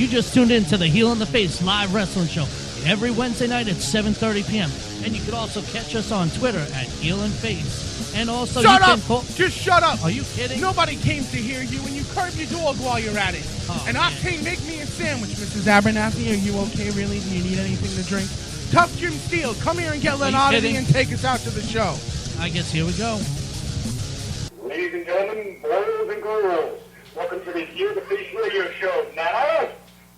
You just tuned in to the Heel in the Face live wrestling show every Wednesday night at 7:30 p.m. And you can also catch us on Twitter at Heel and Face. And also, shut you up! Can call... Just shut up! Are you kidding? Nobody came to hear you, and you curb your dog while you're at it. Oh, and man. Octane, make me a sandwich, Mrs. Abernathy. Are you okay, really? Do you need anything to drink? Tough Jim Steele, come here and get Len Oddity and take us out to the show. I guess here we go. Ladies and gentlemen, boys and girls, welcome to the Hear the Face radio show. Now,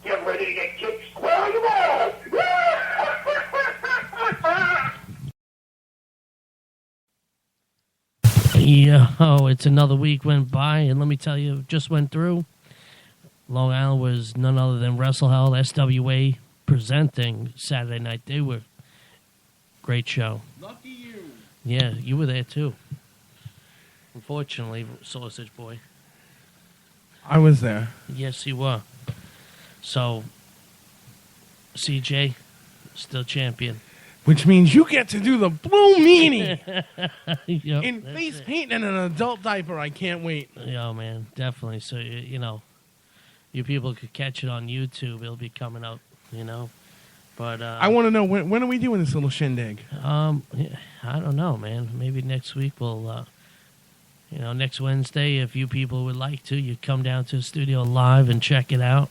get ready to get kicked square in the balls. Yo, it's another week went by, and let me tell you, just went through. Long Island was none other than Wrestle Hell, SWA, presenting Saturday night. They were great show. Lucky you. Yeah, you were there too. Unfortunately, Sausage Boy. I was there. Yes, you were. So, CJ, still champion. Which means you get to do the blue meanie Yep, in that's face it. paint and an adult diaper. I can't wait. Yo, man, definitely. So, you know, you people could catch it on YouTube. It'll be coming up, you know. But I want to know, when are we doing this little shindig? yeah, I don't know, man. Maybe next week we'll, next Wednesday, if you people would like to, you come down to the studio live and check it out.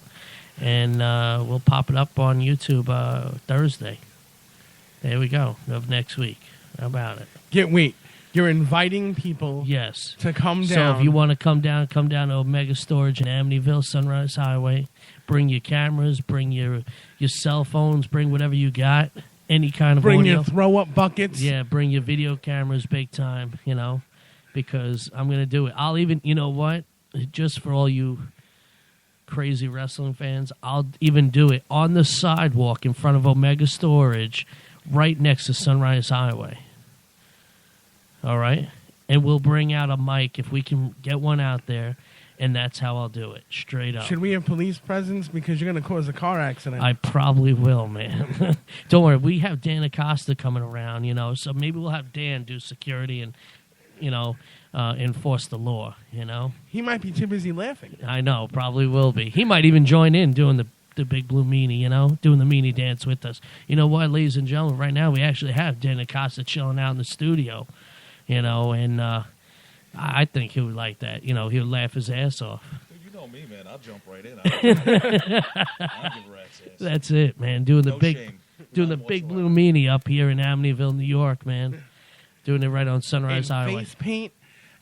And we'll pop it up on YouTube Thursday. There we go, of next week. How about it? Wait, you're inviting people Yes. to come down. So if you want to come down to Omega Storage in Amityville, Sunrise Highway. Bring your cameras, bring your cell phones, bring whatever you got, any kind of bring audio. your throw-up buckets. Yeah, bring your video cameras big time, because I'm going to do it. I'll even, you know what, just for all you crazy wrestling fans, I'll even do it on the sidewalk in front of Omega Storage, right next to Sunrise Highway. All right? And we'll bring out a mic if we can get one out there, and that's how I'll do it, straight up. Should we have police presence? Because you're going to cause a car accident. I probably will, man. Don't worry. We have Dan Acosta coming around, so maybe we'll have Dan do security and, enforce the law, He might be too busy laughing. I know, probably will be. He might even join in doing the big blue meanie, doing the meanie dance with us. You know what, ladies and gentlemen, right now we actually have Dan Acosta chilling out in the studio, and I think he would like that. He would laugh his ass off. You know me, man. I'll jump right in. I'll give a rat's ass. That's it, man. Doing the No big, shame. doing the None big whatsoever. blue meanie up here in Amityville, New York, man. Doing it right on Sunrise In Highway. face paint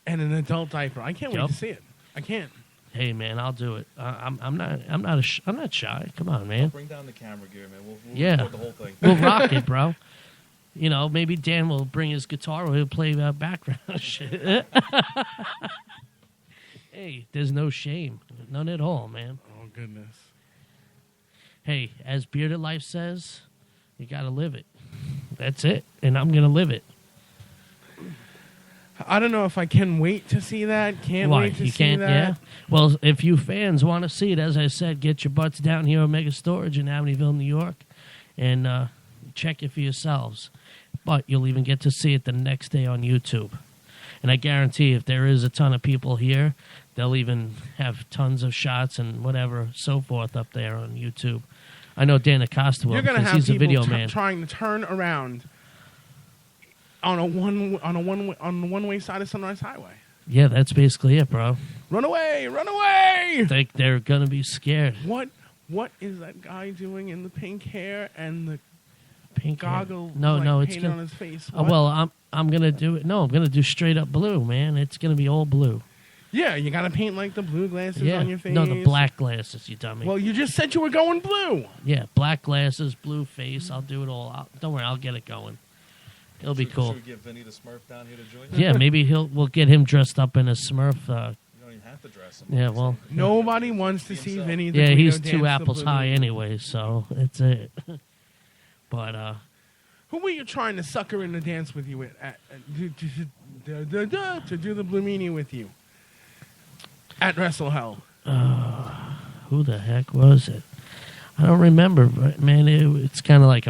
and an adult diaper. I can't wait Yup. to see it. I can't. Hey, man, I'll do it. I'm not shy. Come on, man. Bring down the camera gear, man. We'll Yeah. record the whole thing. We'll rock it, bro. Maybe Dan will bring his guitar or he'll play background shit. Hey, there's no shame. None at all, man. Oh, goodness. Hey, as Bearded Life says, you got to live it. That's it. And I'm going to live it. I don't know if I can wait to see that. Can't Why? wait to You see can't, that. yeah? Well, if you fans want to see it, as I said, get your butts down here at Omega Storage in Amityville, New York, and check it for yourselves. But you'll even get to see it the next day on YouTube. And I guarantee if there is a ton of people here, they'll even have tons of shots and whatever, so forth up there on YouTube. I know Dan Acosta will You're going to because have he's a people video man. trying to turn around on a one-way side of Sunrise Highway. Yeah, that's basically it, bro. Run away! Run away! They're going to be scared. What is that guy doing in the pink hair and the Pink hair. goggle No, it's painted gonna, on his face? well, I'm gonna do it. No, I'm gonna do straight up blue, man. It's gonna be all blue. Yeah, you got to paint like the blue glasses Yeah, on your face. no, the black glasses, you dummy. Well, you just said you were going blue. Yeah, black glasses, blue face. I'll do it all. Don't worry, I'll get it going. It'll be cool. Should we get Vinny the Smurf down here to join you? Yeah, maybe we'll get him dressed up in a Smurf. You don't even have to dress him. Yeah, well, Nobody wants to see Vinny the yeah, Guido he's dance two the apples blue high meanie. anyway, so it's it. But Who were you trying to sucker in to dance with you with to do the blue meanie with you at Wrestle Hell? who the heck was it? I don't remember, but man, it's kind of like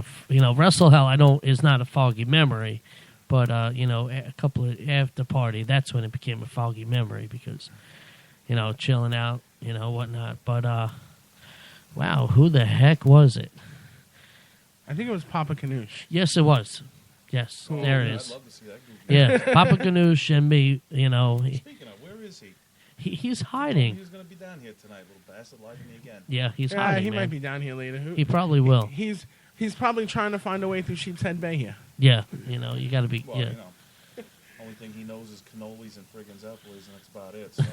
Wrestle Hell. Is not a foggy memory, but a couple of after party. That's when it became a foggy memory because, chilling out, whatnot. But Wow, who the heck was it? I think it was Papa Canoosh. Yes, it was. Yes, Cool. there it I'd is. love to see that group. Yeah, Papa Ganoush and me, Speaking of, where is he? he's He hiding. was going to be down here tonight, little bastard. Lie to me again. Yeah, he's Yeah, hiding, he man. might be down here later. He probably will. He's probably trying to find a way through Sheepshead Bay here. Yeah, you got to be, Well, yeah. you know, only thing he knows is cannolis and friggin' Zeppelis, and that's about it. So.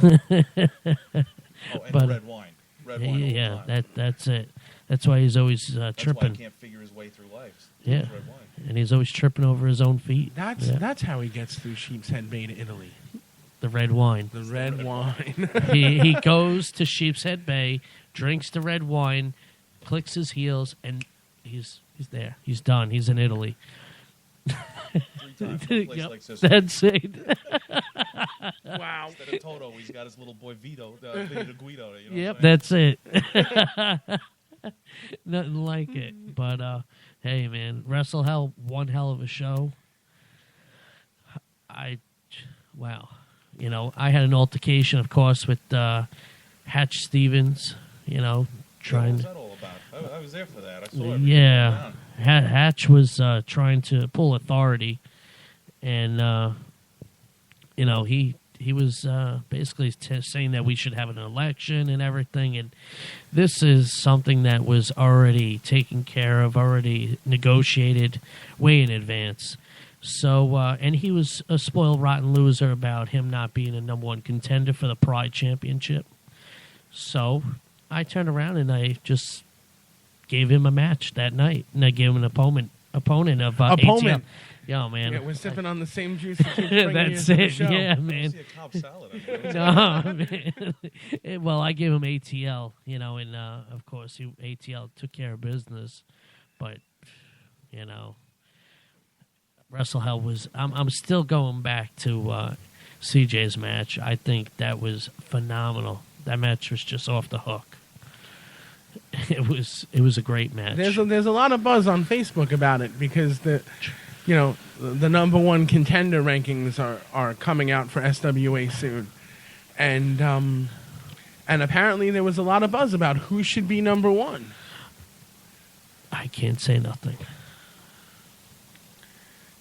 Oh, and But, red wine. Red wine. all the Yeah, time. that's it. That's why he's always That's why tripping. he can't figure his way through life. Yeah. Red wine. And he's always tripping over his own feet. That's how he gets through Sheepshead Bay to Italy. The red wine. The red wine. he goes to Sheepshead Bay, drinks the red wine, clicks his heels, and he's there. He's done. He's in Italy. 3 times. From a place Yep, like this. that's it. Wow. Instead of Toto, he's got his little boy Vito, Vito Guido. You know Yep, what I'm saying? that's it. Nothing like it. But hey, man, Wrestle Hell, one hell of a show. Wow. You know, I had an altercation, of course, with Hatch Stevens. You know, What trying. was that all about? I was there for that. I saw it. Yeah, Hatch was trying to pull authority, and you know he was basically saying that we should have an election and everything, and this is something that was already taken care of, already negotiated way in advance. So, and he was a spoiled, rotten loser about him not being a number one contender for the Pride Championship. So, I turned around and I just gave him a match that night, and I gave him an opponent of Opponent. ATL. Yeah, man. Yeah, we're sipping on the same juice. That keeps bringing That's you to the it. show. Yeah, I man. see a Cobb salad. I mean, No, man. Well, I gave him ATL, you know, and of course, ATL took care of business. But, you know, Wrestle Hell was. I'm still going back to CJ's match. I think that was phenomenal. That match was just off the hook. It was a great match. There's a lot of buzz on Facebook about it because the number one contender rankings are coming out for SWA soon, and apparently there was a lot of buzz about who should be number one. I can't say nothing.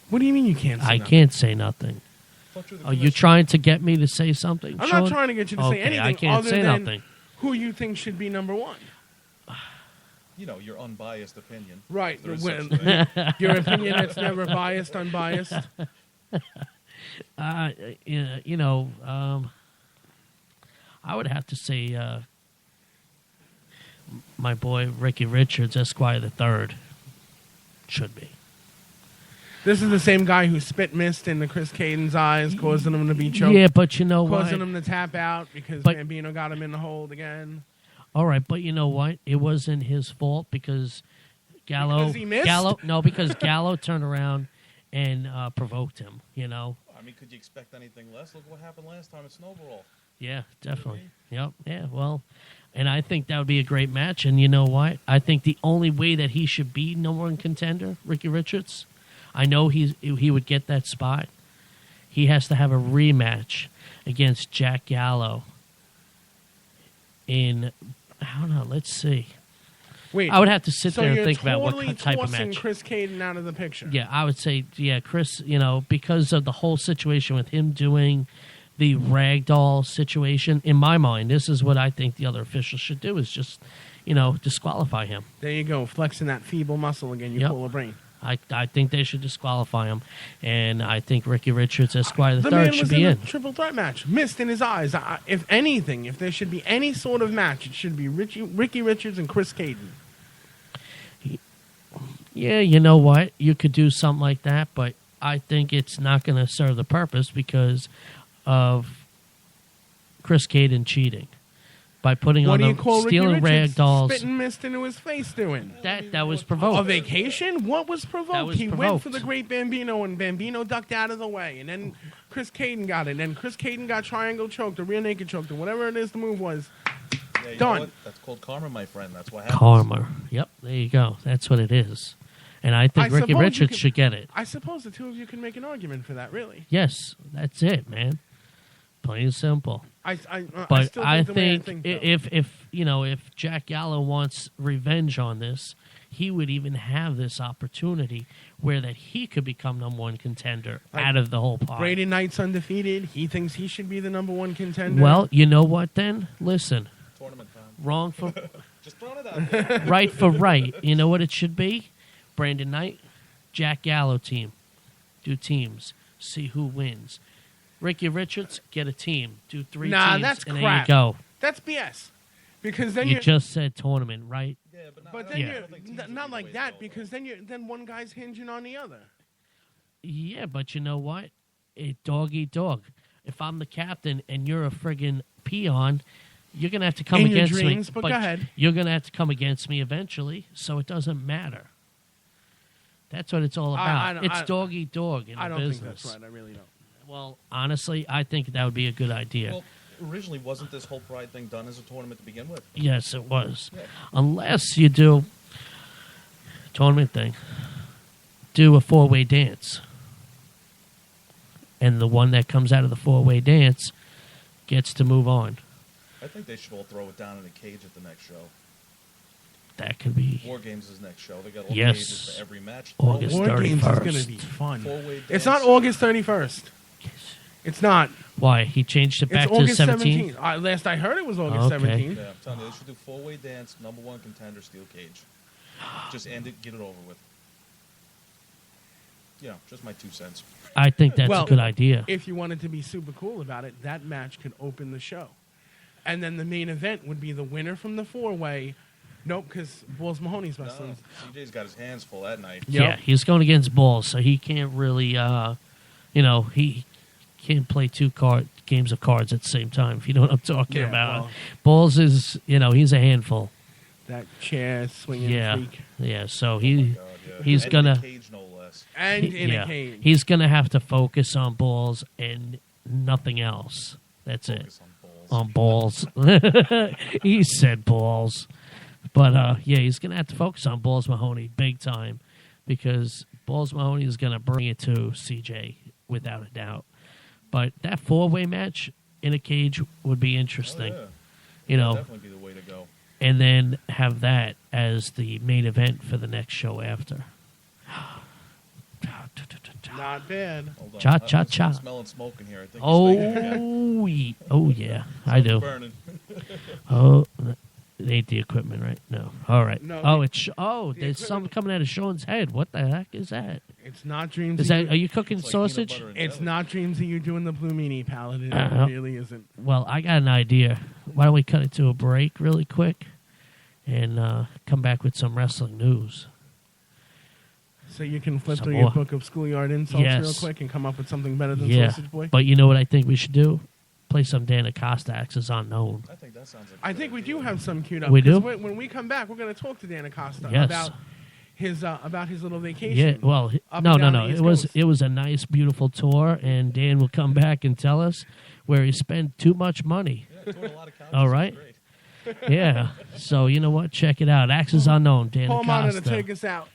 What do you mean you can't say I nothing? can't say nothing. thought you were the Are you commissioner. trying to get me to say something? I'm Sean? not trying to get you to Okay, say anything I can't other say than nothing. who you think should be number one. You know, your unbiased opinion. Right. There is When- such a thing. Your opinion that's never biased, unbiased. You know, I would have to say my boy Ricky Richards, Esquire the Third, should be. This is the same guy who spit mist into Chris Caden's eyes, causing him to be choked. Yeah, but you know what? Causing him to tap out because But- Bambino got him in the hold again. All right, but you know what? It wasn't his fault because Gallo. Because he missed? Because Gallo turned around and provoked him. You know. I mean, could you expect anything less? Look what happened last time at Snowball. Yeah, definitely. Yep. Yeah. Well, and I think that would be a great match. And you know what? I think the only way that he should be number one contender, Ricky Richards, I know he would get that spot. He has to have a rematch against Jack Gallo. I don't know. Let's see. Wait, I would have to sit so there and you're think about totally what type of tossing match. Chris Caden out of the picture. Yeah, I would say, Chris, you know, because of the whole situation with him doing the ragdoll situation, in my mind, this is what I think the other officials should do is just, you know, disqualify him. There you go, flexing that feeble muscle again. You Yep. pull a brain. I think they should disqualify him, and I think Ricky Richards, Esquire the The Third, man should was be in in. a triple threat match, mist in his eyes. If anything, if there should be any sort of match, it should be Ricky Richards and Chris Caden. Yeah, you know what? You could do something like that, but I think it's not going to serve the purpose because of Chris Caden cheating by putting What on do you the call Ricky stealing Richards ragdolls. spitting mist into his face doing? That was A provoked. vacation? What was provoked? That was He went provoked. for the great Bambino, and Bambino ducked out of the way. And then Chris Caden got it. And then Chris Caden got triangle choked, or rear naked choked, or whatever it is the move was. Yeah, you Done. know what? That's called karma, my friend. That's what happens. Karma. Yep, there you go. That's what it is. And I think I Ricky suppose you Richards could- should get it. I suppose the two of you can make an argument for that, really. Yes, that's it, man. Plain and simple. I But still I think the way I think though. if Jack Gallo wants revenge on this, he would even have this opportunity where that he could become number one contender out of the whole pot. Brady Knight's undefeated. He thinks he should be the number one contender. Well, you know what then? Listen, Tournament time. wrong for Just throwing it out there. right for right. You know what it should be? Brandon Knight, Jack Gallo team. Do teams. See who wins. Ricky Richards, get a team. Do 3 teams. That's and crap. there you go. That's BS. Because then You just said tournament, right? Yeah, but, but then Yeah. you're not like that because then one guy's hinging on the other. Yeah, but you know what? Dog eat dog. If I'm the captain and you're a friggin' peon, you're gonna have to come In your against dreams, me. but go ahead. You're gonna have to come against me eventually, so it doesn't matter. That's what it's all about. It's dog eat dog in I the don't business. think that's right. I really don't. Well, honestly, I think that would be a good idea. Well, originally, wasn't this whole Pride thing done as a tournament to begin with? Yes, it was. Yeah. Unless you do tournament thing, do a 4-way dance, and the one that comes out of the 4-way dance gets to move on. I think they should all throw it down in a cage at the next show. That could be War Games is next show. They got all Yes. cages for every match. August War Games is 31st. going to be fun. Four-way It's dance. not August 31st. It's not. Why he changed it back It's to August 17th. 17th. Last I heard, it was August Okay. 17th. Yeah, I'm telling you, they should do four-way dance, number one contender, steel cage. Just end it, get it over with. You know, just my 2 cents. I think that's Well, a good idea. If you wanted to be super cool about it, that match could open the show. And then the main event would be the winner from the 4-way. Nope, because Balls Mahoney's No, wrestling. CJ's got his hands full that night. Yep. Yeah, he's going against Balls, so he can't really, he can't play 2 games of cards at the same time, if you know what I'm talking Yeah, about. well- Balls is, he's a handful. That chair swinging Yeah, freak. yeah. So Oh he my God, yeah. he's And gonna in a cage, no less. And in a cage. he's gonna have to focus on Balls and nothing else. That's it. Focus on On balls. Balls. He said Balls. But, he's going to have to focus on Balls Mahoney big time because Balls Mahoney is going to bring it to CJ without a doubt. But that 4-way match in a cage would be interesting, Oh, yeah. you know, Definitely be the way to go. and then have that as the main event for the next show after. Not bad. Hold on. Cha, cha, I'm cha. smelling smoke in here. I think he's thinking again. Oh, yeah, I do. Burning. Oh, it ain't the equipment, right? No. All right. No, oh, the- it's there's equipment- something coming out of Sean's head. What the heck is that? It's not dreams. Is of that? you. Are you cooking It's like peanut sausage? butter and It's jelly. not dreams of you doing the Blue Meanie palette. It really isn't. Well, I got an idea. Why don't we cut it to a break really quick, and come back with some wrestling news? So you can flip Some through more. your book of schoolyard insults Yes. real quick and come up with something better than Yeah, Sausage Boy. but you know what I think we should do? Play some Dan Acosta Axis Unknown. I think that sounds like I think we do have some queued up. We do? 'cause when we come back, we're going to talk to Dan Acosta Yes. about his little vacation. Yeah. Well, Up no. and down the East Coast. It was a nice, beautiful tour, and Dan will come back and tell us where he spent too much money. Yeah, toured a lot of couches. All right. Great. Yeah. So you know what? Check it out. Axis Unknown. Dan Paul Monitor to Acosta. take us out.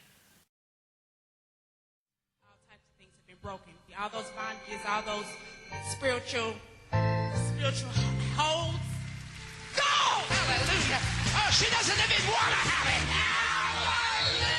All types of things have been broken. All those bondages, all those spiritual holds. Go! Hallelujah! Oh, she doesn't even want to have it! Hallelujah!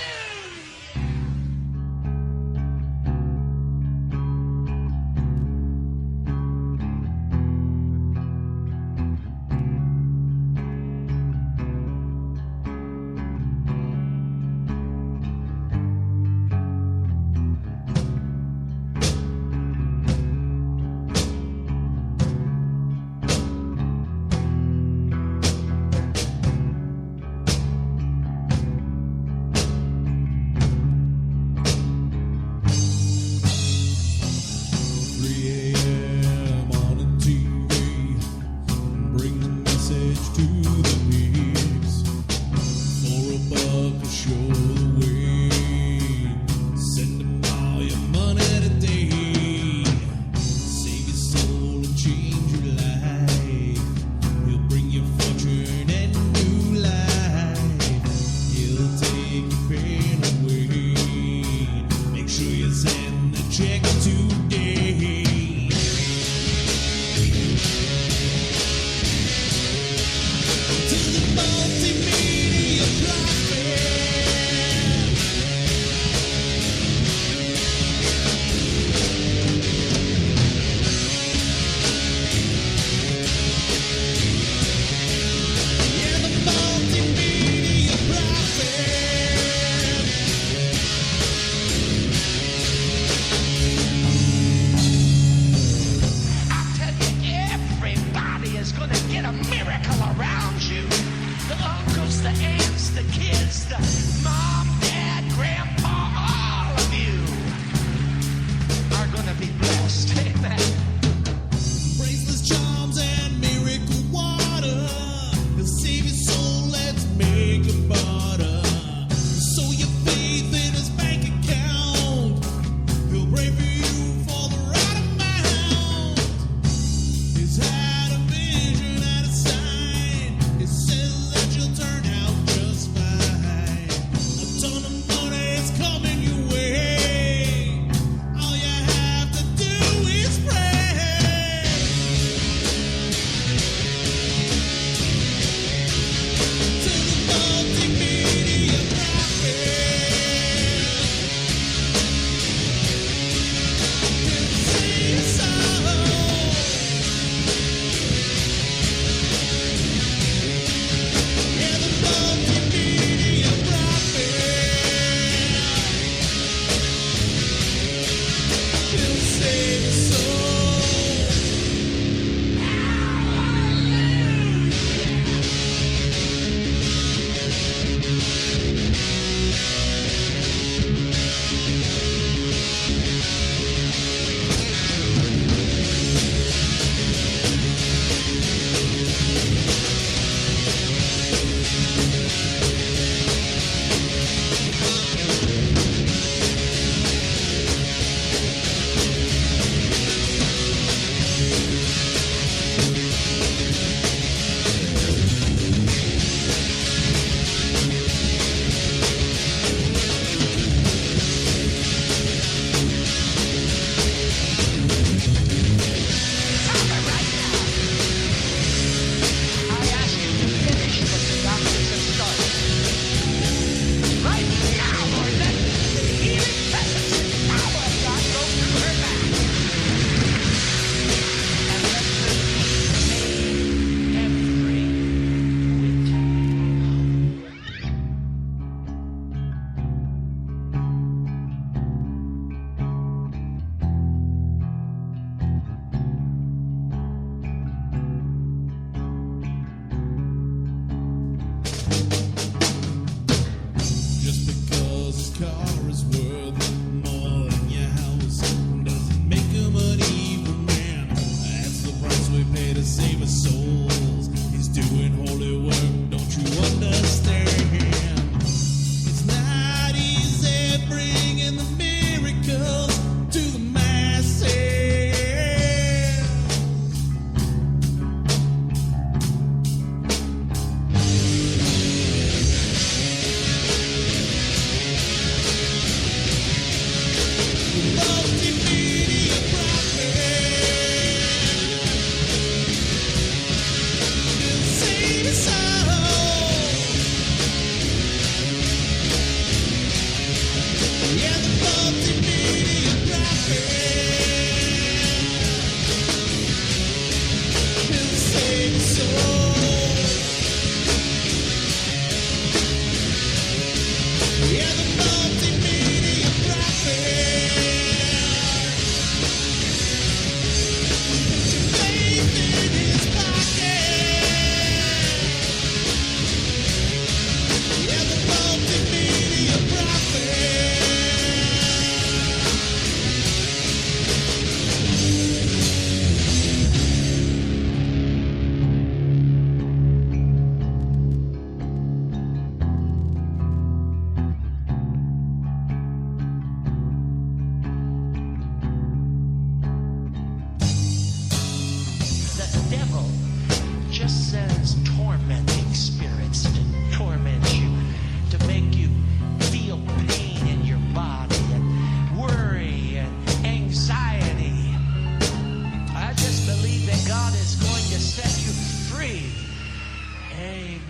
to save our souls. He's doing holy work, don't you understand? It's not easy bringing the miracles to the masses. Multimedia will save us all. Yeah, the multimedia will save us all. Yeah, the multimedia put your faith in his pocket. Yeah, the multimedia The devil just sends tormenting spirits to torment you, to make you feel pain in your body and worry and anxiety. I just believe that God is going to set you free. Amen.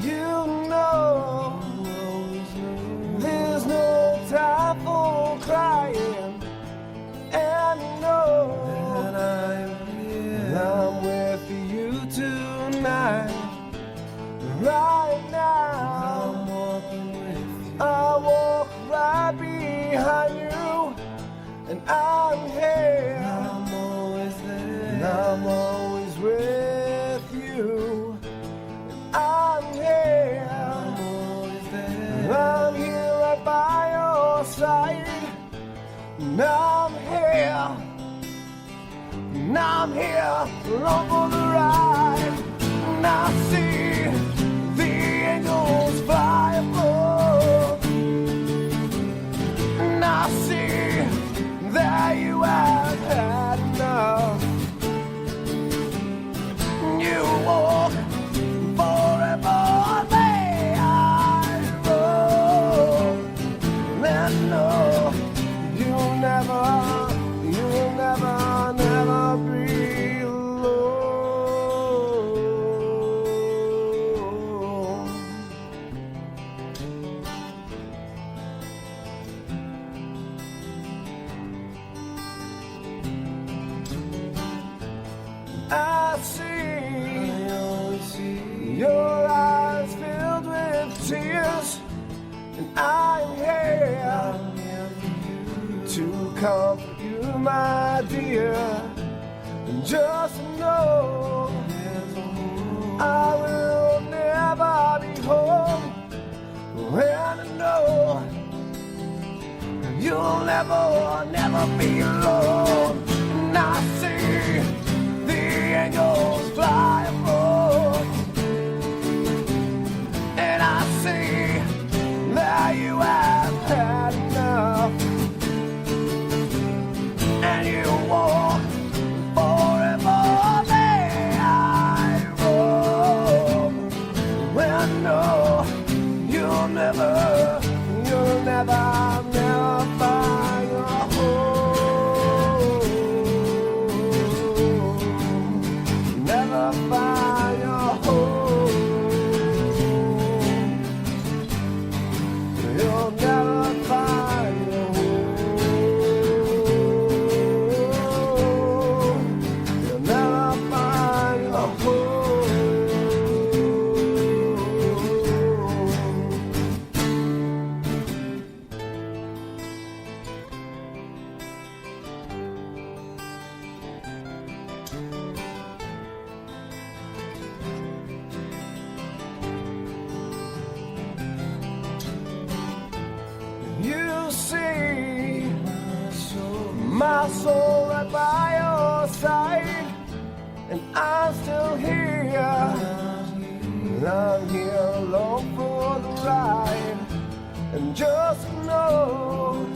You know, there's no time for crying, and you know that I'm with you tonight. Right now, I walk right behind you, and I'm here. I'm always there. And I'm always with you. I'm here. I'm always there. I'm here right by your side. And I'm here. And I'm here along for the ride. And I see the angels fly above. And I see that you have had enough. You walk forever may I roam. And no, you'll never be alone. I see your eyes filled with tears, and I'm here to comfort you, my dear. And just know I will never be home, and I know you'll never be alone. And I see the angels fly above, and I see that you have had enough, and you walk forever may I roam. Well, no, you'll never find your home. Never find your home. You'll never find your home. You'll never find your home. my soul right by your side, and I'm still here. I'm here alone for the ride, and just know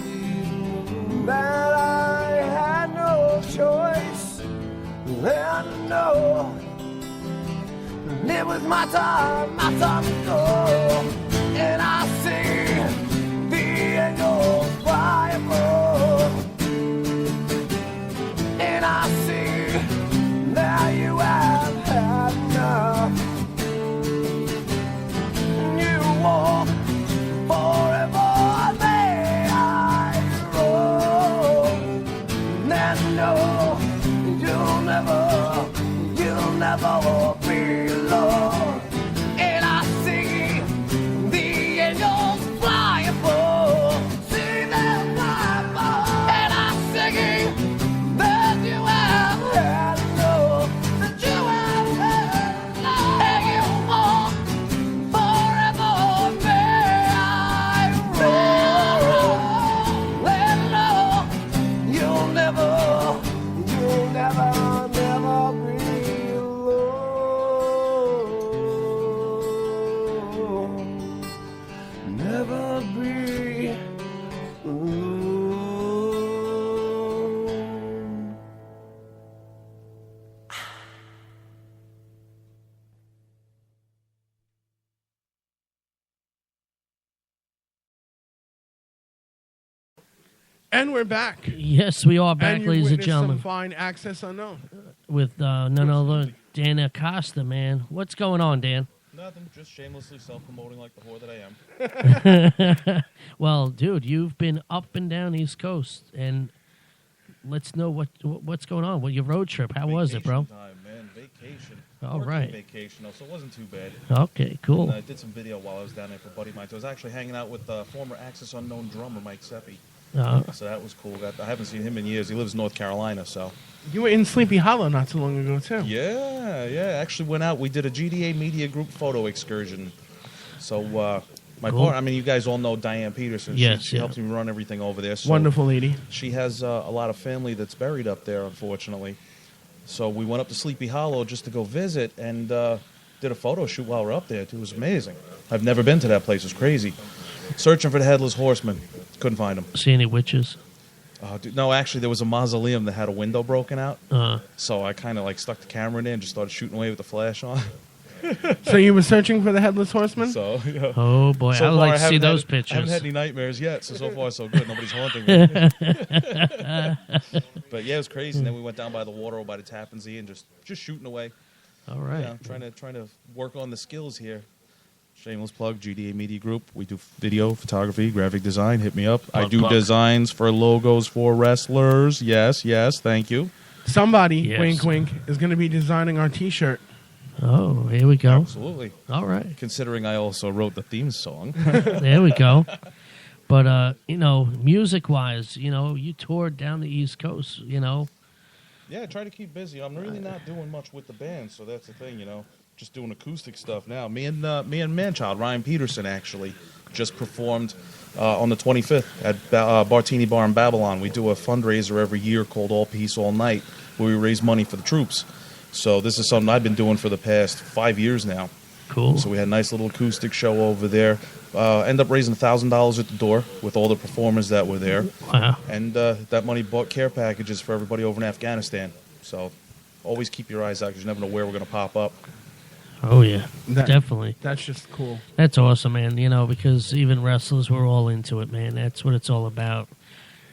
that I had no choice. And know it was my time to go. And I see the angels fly above, and I see that you have had enough. You walk forever, may I roam. And no, you'll never be alone. And I see the angels fly above, see them fly above. And I'm singing that you have had enough, that you have had enough. And you walk forever, may I roam. And no, you'll never be alone. Never be alone. And we're back. Yes, we are back, And you ladies and witnessed gentlemen, some fine Access Unknown. with none other Dan Acosta, man. What's going on, Dan? Nothing, just shamelessly self-promoting like the whore that I am. Well, dude, you've been up and down East Coast, and let's know what's going on. Well, your road trip, how was it, bro? Vacation time, man. Vacation. All Working right. Vacation, though, so it wasn't too bad. Okay, cool. And I did some video while I was down there for a buddy of mine. So I was actually hanging out with former Access Unknown drummer Mike Seppi. So that was cool. I haven't seen him in years. He lives in North Carolina, so. You were in Sleepy Hollow not too long ago, too. Yeah. Actually went out. We did a GDA Media Group photo excursion. So my Cool. partner, I mean, you guys all know Diane Peterson. Yes, She yeah. helps me run everything over there. So Wonderful lady. She has a lot of family that's buried up there, unfortunately. So we went up to Sleepy Hollow just to go visit and did a photo shoot while we were up there. It was amazing. I've never been to that place. It's crazy. Searching for the Headless Horseman. Couldn't find him. See any witches? Dude, no, actually, there was a mausoleum that had a window broken out. Uh, So I kind of like stuck the camera in there and just started shooting away with the flash on. So you were searching for the Headless Horseman? So, yeah. oh, boy, So I'd far, like I to see haven't those had- I haven't pictures. had any nightmares yet, so far so good. Nobody's haunting me. But yeah, it was crazy. And then we went down by the water by the Tappan Zee and just shooting away. All right. Yeah, trying to work on the skills here. Shameless plug, GDA Media Group. We do video, photography, graphic design. Hit me up. I do plug. designs for logos for wrestlers. Yes, thank you. Somebody, Yes. wink, wink, is going to be designing our T-shirt. Oh, here we go. Absolutely. All right. Considering I also wrote the theme song. There we go. But, music-wise, you toured down the East Coast, Yeah, I try to keep busy. I'm really not doing much with the band, so that's the thing, Just doing acoustic stuff now. Me and Manchild, Ryan Peterson, actually, just performed on the 25th at Bartini Bar in Babylon. We do a fundraiser every year called All Peace, All Night, where we raise money for the troops. So this is something I've been doing for the past 5 years now. Cool. So we had a nice little acoustic show over there. End up raising $1,000 at the door with all the performers that were there. Wow. And that money bought care packages for everybody over in Afghanistan. So always keep your eyes out because you never know where we're going to pop up. Oh, yeah. That- Definitely. That's just cool. That's awesome, man. Because even wrestlers, we're all into it, man. That's what it's all about,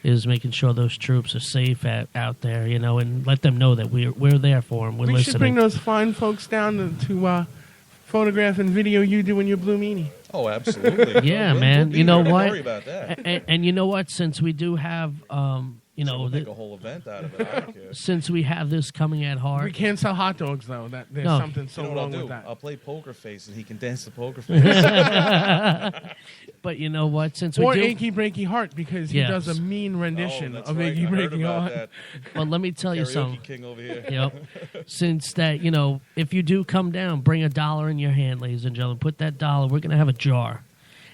is making sure those troops are safe out there, and let them know that we're there for them. We're We should bring listening. those fine folks down to photograph and video you do in your blue meanie. Oh, absolutely. Yeah, We'll man. be You know there. Don't what? worry about that. And you know what? Since we do have, We'll make a whole event out of it. I don't care. since we have this coming at We hard, can't sell hot dogs, though. That There's No. something so You know what wrong I'll with do? that. I'll play poker face and he can dance the poker face. but you know what? Since we Or do, Achy Breaky Heart, because he Yes. does a mean rendition Oh, that's of right. Achy I heard Breaky about Heart. that. well, let me tell you Karaoke something. king over here. Yep. Since that, if you do come down, bring $1 in your hand, ladies and gentlemen. Put that $1. We're gonna have a jar,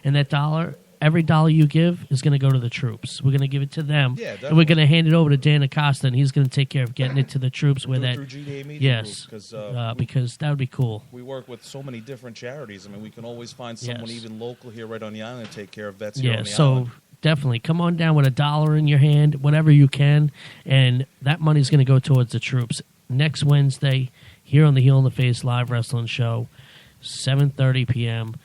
and that $1, every dollar you give is going to go to the troops. We're going to give it to them, Yeah, and we're definitely. going to hand it over to Dan Acosta, and he's going to take care of getting it to the troops. Where Do it that, through GDA Media yes, Group, because that would be cool. we work with so many different charities. I mean, we can always find someone Yes. even local here right on the island to take care of vets here Yeah, on the so island. definitely come on down with $1 in your hand, whatever you can, and that money's going to go towards the troops. Next Wednesday, here on the Heel in the Face live wrestling show, 7:30 p.m.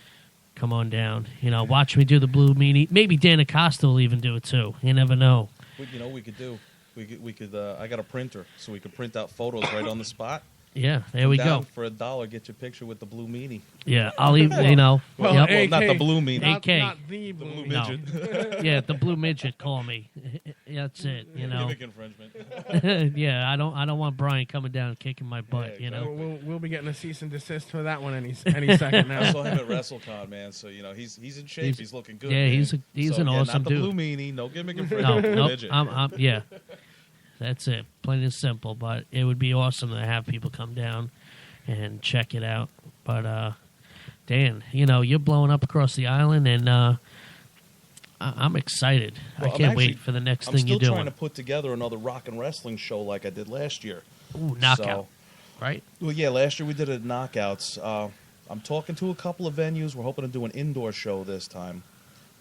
Come on down. Watch me do the Blue Meanie. Maybe Dan Acosta will even do it too. You never know. We could do. We could. I got a printer, so we could print out photos right on the spot. Yeah, there we Down go. For $1, get your picture with the blue meanie. Yeah, I'll even. Well, Yep. AK, not the blue meanie. Not, AK. not the blue blue meanie. midget. Yeah, the Blue Midget. Call me. That's it. Gimmick infringement. Yeah, I don't want Brian coming down and kicking my butt. Yeah, We'll be getting a cease and desist for that one any second I now. saw him at WrestleCon, man. So he's in shape. He's looking good. Yeah, man. he's So, an yeah, awesome not dude. the blue meanie. No gimmick No, infringement. Blue nope. midget. Yeah, that's it. Plain and simple. But it would be awesome to have people come down and check it out. But Dan, you're blowing up across the island, and I'm excited. Well, I can't actually- wait for the next I'm thing you're still doing. trying to put together another rock and wrestling show like I did last year. Ooh, knockout, So, right? well, yeah, last year we did it at Knockouts. I'm talking to a couple of venues. We're hoping to do an indoor show this time.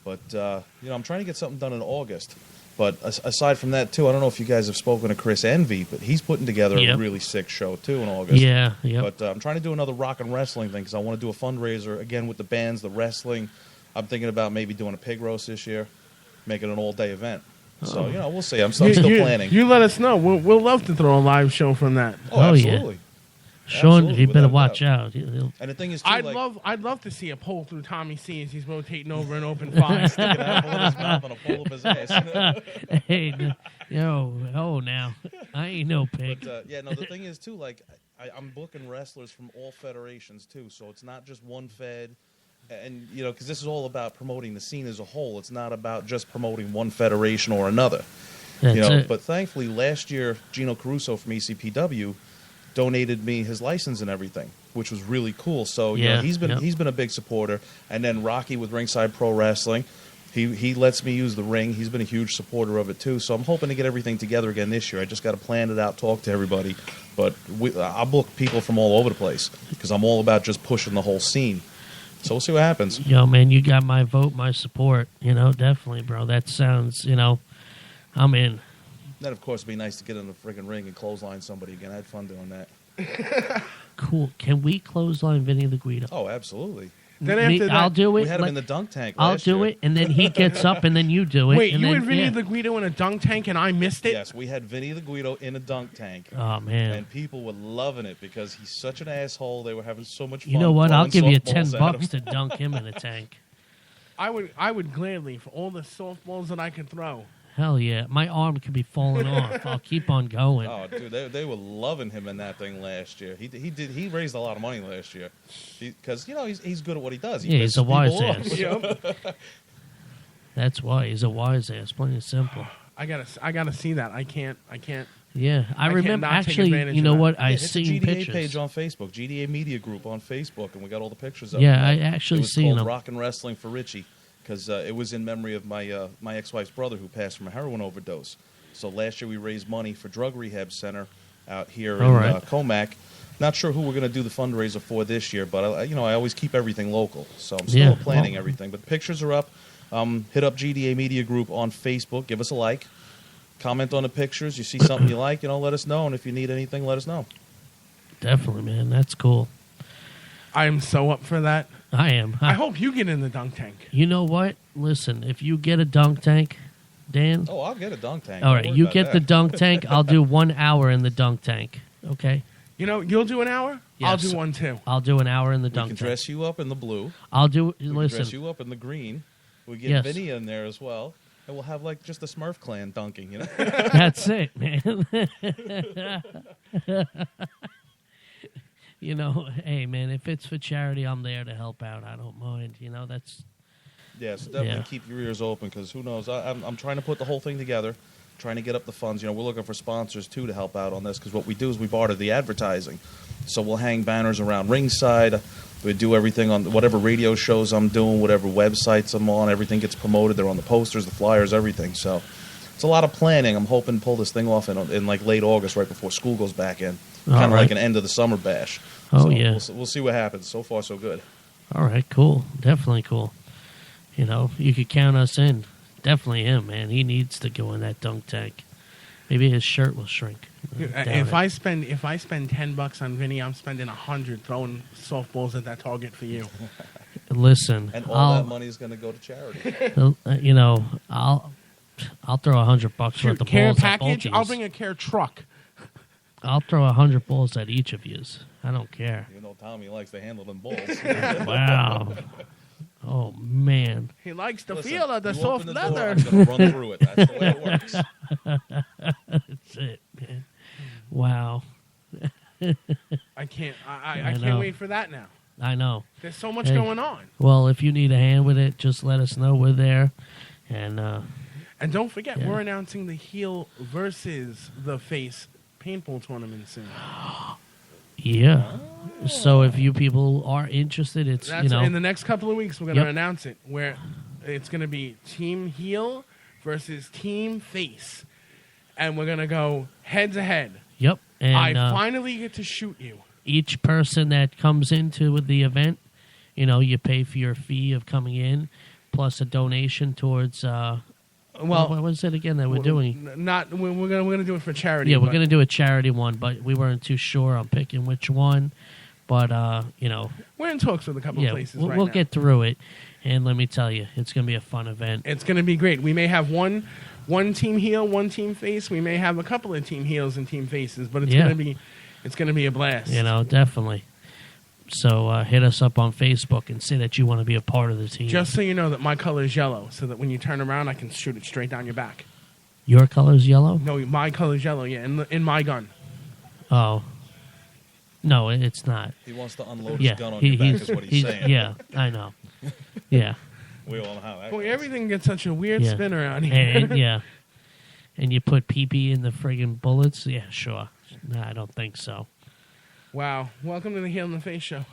But, I'm trying to get something done in August. But aside from that, too, I don't know if you guys have spoken to Chris Envy, but he's putting together Yep. a really sick show, too, in August. Yeah, yeah. But I'm trying to do another rock and wrestling thing because I want to do a fundraiser, again, with the bands, the wrestling. I'm thinking about maybe doing a pig roast this year, making an all-day event. So, we'll see. I'm still planning. You let us know. We'll love to throw a live show from that. Oh, yeah. absolutely. Sean, Absolutely, you better without a watch doubt. out. He'll- And the thing is, too, I'd love to see a pole through Tommy C as he's rotating over an open five. stick an apple in his mouth and a pull up his ass. Hey, now I ain't no pig. But, the thing is, too, I'm booking wrestlers from all federations, too, so it's not just one fed. And, because this is all about promoting the scene as a whole. It's not about just promoting one federation or another. That's it. But thankfully, last year, Gino Caruso from ECPW donated me his license and everything, which was really cool. So Yeah, he's been a big supporter. And then Rocky with Ringside Pro Wrestling, he lets me use the ring. He's been a huge supporter of it too. So I'm hoping to get everything together again this year. I just got to plan it out, talk to everybody. But I'll book people from all over the place because I'm all about just pushing the whole scene. So we'll see what happens. Yo, man, you got my vote, my support. Definitely, bro. That sounds, I'm in. Then, of course, it'd be nice to get in the friggin' ring and clothesline somebody again. I had fun doing that. Cool. Can we clothesline Vinny the Guido? Oh, absolutely. Then after that, I'll do it. We had him Let- in the dunk tank I'll last do year. it, and then he gets up, and then you do it. wait, and you then, and Vinny yeah. the Guido in a dunk tank and I missed it? Yes, we had Vinny the Guido in a dunk tank. Oh man. And people were loving it because he's such an asshole. They were having so much fun. You know what? I'll throwing give you softballs at $10 him. to dunk him in a tank. I would gladly for all the softballs that I could throw. Hell yeah. My arm could be falling off. I'll keep on going. Oh, dude, they were loving him in that thing last year. He raised a lot of money last year because he's good at what he does. He Yeah, he's pisses a wise people off. ass. Yep. That's why he's a wise ass. Plain and simple. I gotta see that. I can't. Yeah, I I remember. cannot take Actually, advantage you of know that. what? I Hit the seen GDA pictures. page on Facebook, GDA Media Group on Facebook, and we got all the pictures of Yeah, it. I actually it was seen called them. Rock and Wrestling for Richie because it was in memory of my my ex-wife's brother who passed from a heroin overdose. So last year we raised money for Drug Rehab Center out here All in right. Comac. Not sure who we're going to do the fundraiser for this year, but I always keep everything local, so I'm still Yeah, planning well- everything. But the pictures are up. Hit up GDA Media Group on Facebook. Give us a like. Comment on the pictures. You see something you like, let us know. And if you need anything, let us know. Definitely, man. That's cool. I am so up for that. I am. I hope you get in the dunk tank. You know what? Listen, if you get a dunk tank, Dan. Oh, I'll get a dunk tank. All Don't right, worry you about get the that. dunk tank. I'll do 1 hour in the dunk tank. Okay. You'll do an hour. I'll Yes. do one too. I'll do an hour in the We dunk can tank. dress you up in the blue. I'll do. We can Listen. dress you up in the green. We get Yes. Vinny in there as well. And we'll have just the Smurf clan dunking, That's it, man. Hey, man, if it's for charity, I'm there to help out. I don't mind. That's Yeah, so definitely Yeah. keep your ears open because who knows? I'm trying to put the whole thing together, trying to get up the funds. We're looking for sponsors too to help out on this because what we do is we barter the advertising. So we'll hang banners around ringside. We do everything on whatever radio shows I'm doing, whatever websites I'm on. Everything gets promoted. They're on the posters, the flyers, everything. So it's a lot of planning. I'm hoping to pull this thing off in like late August, right before school goes back in. Kind of like an end of the summer bash. Oh, so yeah. We'll see what happens. So far, so good. All right, cool. Definitely cool. You know, you could count us in. Definitely him, man. He needs to go in that dunk tank. Maybe his shirt will shrink. If I spend $10 on Vinny, I'm spending $100 throwing softballs at that target for you. Listen, And all that money is going to go to charity. You know, I'll throw $100 worth of Care balls at both package? of I'll yous. bring a care truck. I'll throw 100 balls at each of yous. I don't care. You know, Tommy likes to handle them balls. Wow. Oh man. He likes the Listen, feel of the you soft open the door, leather. I'm going to run through it. That's the way it works. That's it, man. Wow. I can't I know. can't wait for that now. I know. There's so much Hey. going on. Well, if you need a hand with it, just let us know. We're there. And And don't forget, Yeah. we're announcing the heel versus the face paintball tournament soon. yeah. So if you people are interested, it's That's you know in the next couple of weeks. We're going to Yep. announce it, where it's going to be team heel versus team face, and we're going to go head to head. Yep. And I finally get to shoot you. each person that comes into the event, you know, you pay for your fee of coming in, plus a donation towards. What was it again that we're doing? We're gonna do it for charity. Yeah, we're but going to do a charity one, but we weren't too sure on picking which one. But you know, we're in talks with a couple yeah, of places. we'll, right we'll now. get through it. And let me tell you, it's going to be a fun event. It's going to be great. We may have one team heel, one team face. We may have a couple of team heels and team faces, but it's Yeah. going to be a blast. You know, definitely. So hit us up on Facebook and say that you want to be a part of the team. Just so you know that my color is yellow, so that when you turn around, I can shoot it straight down your back. Your color's yellow? No, my color is yellow. Yeah, in my gun. Oh. No, it's not. He wants to unload Yeah, his gun on your back is what he's saying. Yeah, I know. Yeah. We all know how that Boy, goes. everything gets such a weird Yeah. spin around here. And, yeah. And you put pee-pee in the friggin' bullets? Yeah, sure. No, I don't think so. Wow. Welcome to the Heel in the Face show.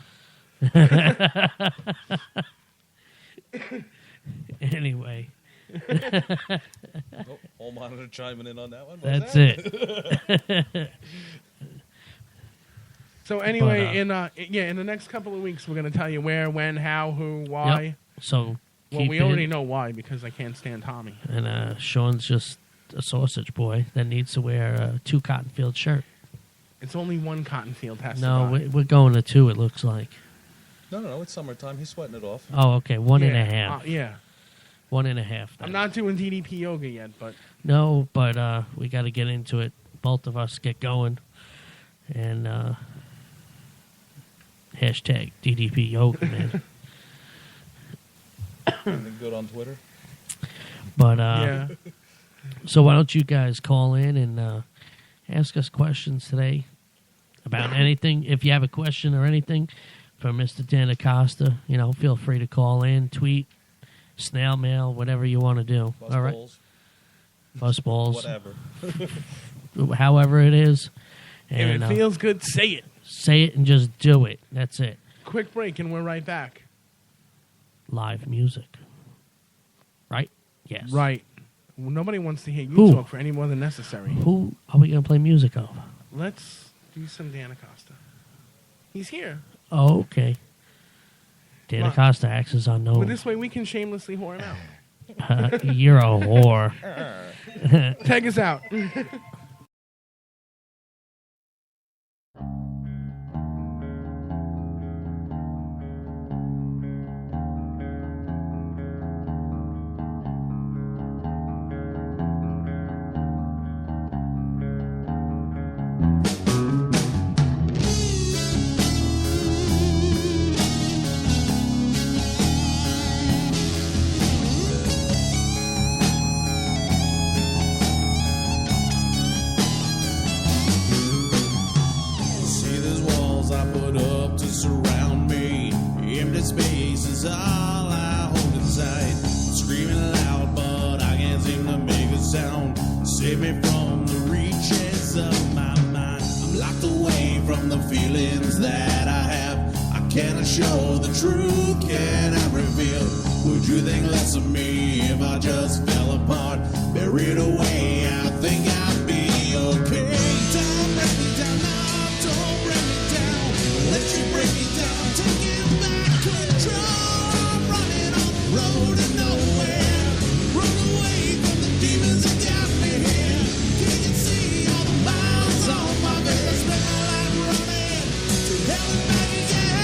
Anyway, Oh, Hall monitor chiming in on that one. What's that's that? it. So anyway, But, in the next couple of weeks, we're going to tell you where, when, how, who, why. Yep. So Well, keep we it. already know why, because I can't stand Tommy. And Sean's just a sausage boy that needs to wear a 2 cotton field shirt. It's only one Cottonfield has No, to buy. we're going to 2, it looks like. No, it's summertime. He's sweating it off. Oh, okay. One and a half. Yeah. 1.5. then. I'm not doing DDP yoga yet, but No, but we got to get into it. Both of us get going. And hashtag DDP yoga, man. Anything good on Twitter? But yeah. so why don't you guys call in and ask us questions today about anything. If you have a question or anything for Mr. Dan Acosta, you know, feel free to call in, tweet, snail mail, whatever you want to do. Bus All right, balls, bus balls, whatever. however it is. If And it feels good, say it. say it and just do it. That's it. Quick break, and we're right back. Live music, right? Yes. Right. Well, nobody wants to hear you Who? talk for any more than necessary. Who are we going to play music of? Let's do some Dan Acosta. He's here. Oh, okay. Dan Well- Acosta acts as unknown. But this way, we can shamelessly whore him out. You're a whore. Take us out. See these walls I put up to surround me. Empty space is all I hold inside. Screaming loud, but I can't seem to make a sound. Save me from the reaches of my mind. I'm locked away from the feelings that I have. I Can I show the truth? Can I reveal? Would you think less of me if I just fell apart, buried away? I think I'd be okay. Don't break me down, no, don't break me down. Let you break me down, taking back control. I'm running on the road to nowhere. Run away from the demons that got me here. Can you see all the miles on my face? Spend my life running to hell and back again.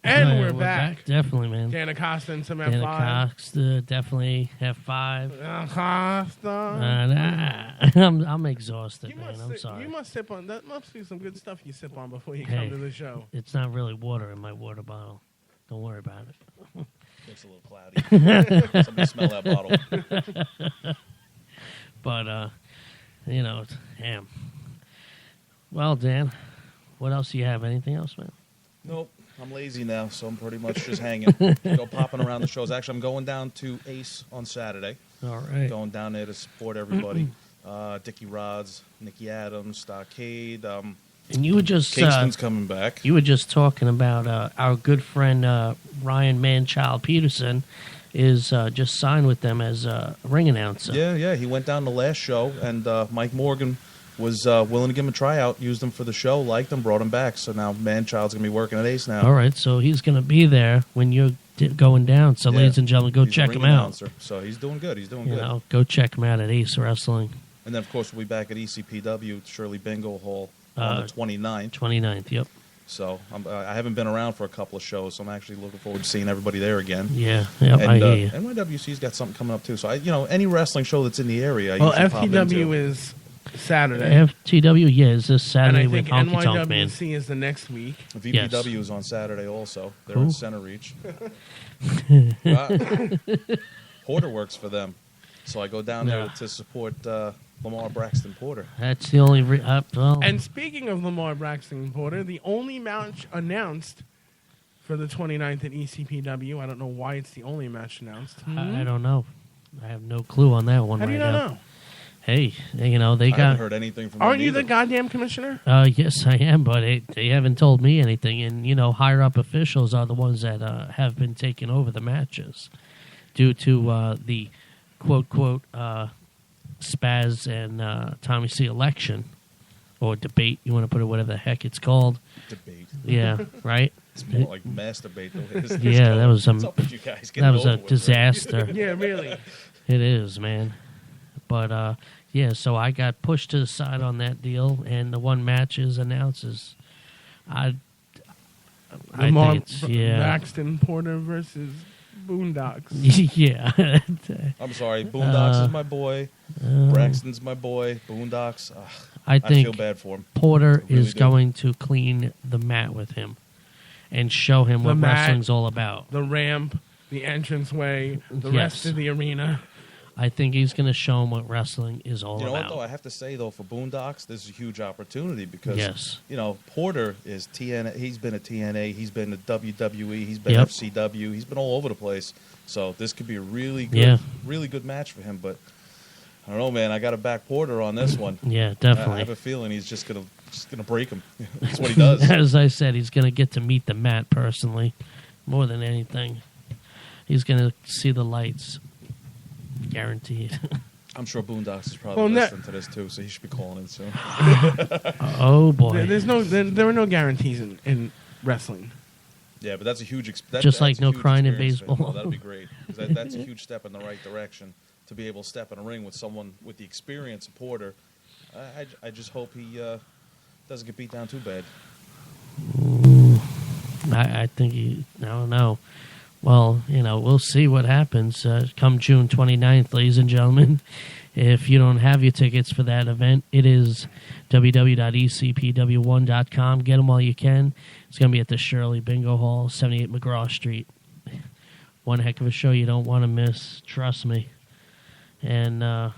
And we're back. Definitely, man. Dan Acosta and some Dan F5. Acosta, definitely F5. Acosta. I'm exhausted, man. I'm sorry. You must sip on, that must be some good stuff you sip on before you Hey, come to the show. It's not really water in my water bottle. Don't worry about it. Looks a little cloudy. Somebody smell that bottle. But, damn. Well, Dan, what else do you have? Anything else, man? Nope. I'm lazy now, so I'm pretty much just hanging. Popping around the shows. Actually, I'm going down to Ace on Saturday. All right. Going down there to support everybody. Dickie Rods, Nicky Adams, Stockade. And you were just Kingston's coming back. You were just talking about our good friend Ryan Manchild Peterson is just signed with them as a ring announcer. Yeah. He went down the last show, and Mike Morgan was willing to give him a tryout, used him for the show, liked him, brought him back. So now Manchild's going to be working at Ace now. All right, so he's going to be there when you're going down. So, ladies and gentlemen, go He's check a ring him out. announcer. So he's doing good. He's doing good. Go check him out at Ace Wrestling. And then, of course, we'll be back at ECPW, Shirley Bingo Hall, on the 29th. 29th, yep. So I haven't been around for a couple of shows, so I'm actually looking forward to seeing everybody there again. Yeah, I hear you. NYWC's got something coming up, too. So, any wrestling show that's in the area, Well, you should pop into. FTW is Saturday. FTW, is this Saturday and I with think Honky Tonk Man. NYWC is the next week. VPW is on Saturday also. They're Cool. in Center Reach. Porter works for them. So I go down there to support Lamar Braxton Porter. That's the only... And speaking of Lamar Braxton Porter, the only match announced for the 29th at ECPW, I don't know why it's the only match announced. I don't know. I have no clue on that one How right do you now. not know? Hey, they got... I haven't heard anything from them Aren't you either. the goddamn commissioner? Yes, I am, but they haven't told me anything. And, higher-up officials are the ones that have been taking over the matches due to the quote, Spaz and Tommy C election or debate. You want to put it whatever the heck it's called. Debate. Yeah, right? It's more like masturbate. Yeah, that was What's up with you guys? Get that it was a over with, disaster. Yeah, really. It is, man. But, so I got pushed to the side on that deal, and the one match is announces. I Lamar think it's, Braxton Porter versus Boondocks. Yeah. I'm sorry. Boondocks is my boy. Braxton's my boy. Boondocks. I think feel bad for him. Porter I really is do. going to clean the mat with him and show him The what mat, wrestling's all about. The ramp, the entranceway, the Yes. rest of the arena. I think he's going to show him what wrestling is all You know about. what, though? I have to say, though, for Boondocks, this is a huge opportunity because, Yes. Porter is TNA. He's been at TNA. He's been at WWE. He's been Yep. FCW. He's been all over the place. So this could be a really good, really good match for him. But I don't know, man. I got to back Porter on this one. Yeah, I definitely. have a feeling he's just gonna break him. That's what he does. As I said, he's going to get to meet the mat personally more than anything. He's going to see the lights. Guaranteed. I'm sure Boondocks is probably listening to this too, so he should be calling in soon. Oh boy! There are no guarantees in wrestling. Yeah, but that's a huge. Just like that's a no huge crying in experience for him. baseball. Oh, that'd be great. 'Cause that's a huge step in the right direction to be able to step in a ring with someone with the experience of Porter. I just hope he doesn't get beat down too bad. I think I don't know. Well, we'll see what happens come June 29th, ladies and gentlemen. If you don't have your tickets for that event, it is www.ecpw1.com. Get them while you can. It's going to be at the Shirley Bingo Hall, 78 McGraw Street. One heck of a show you don't want to miss. Trust me. And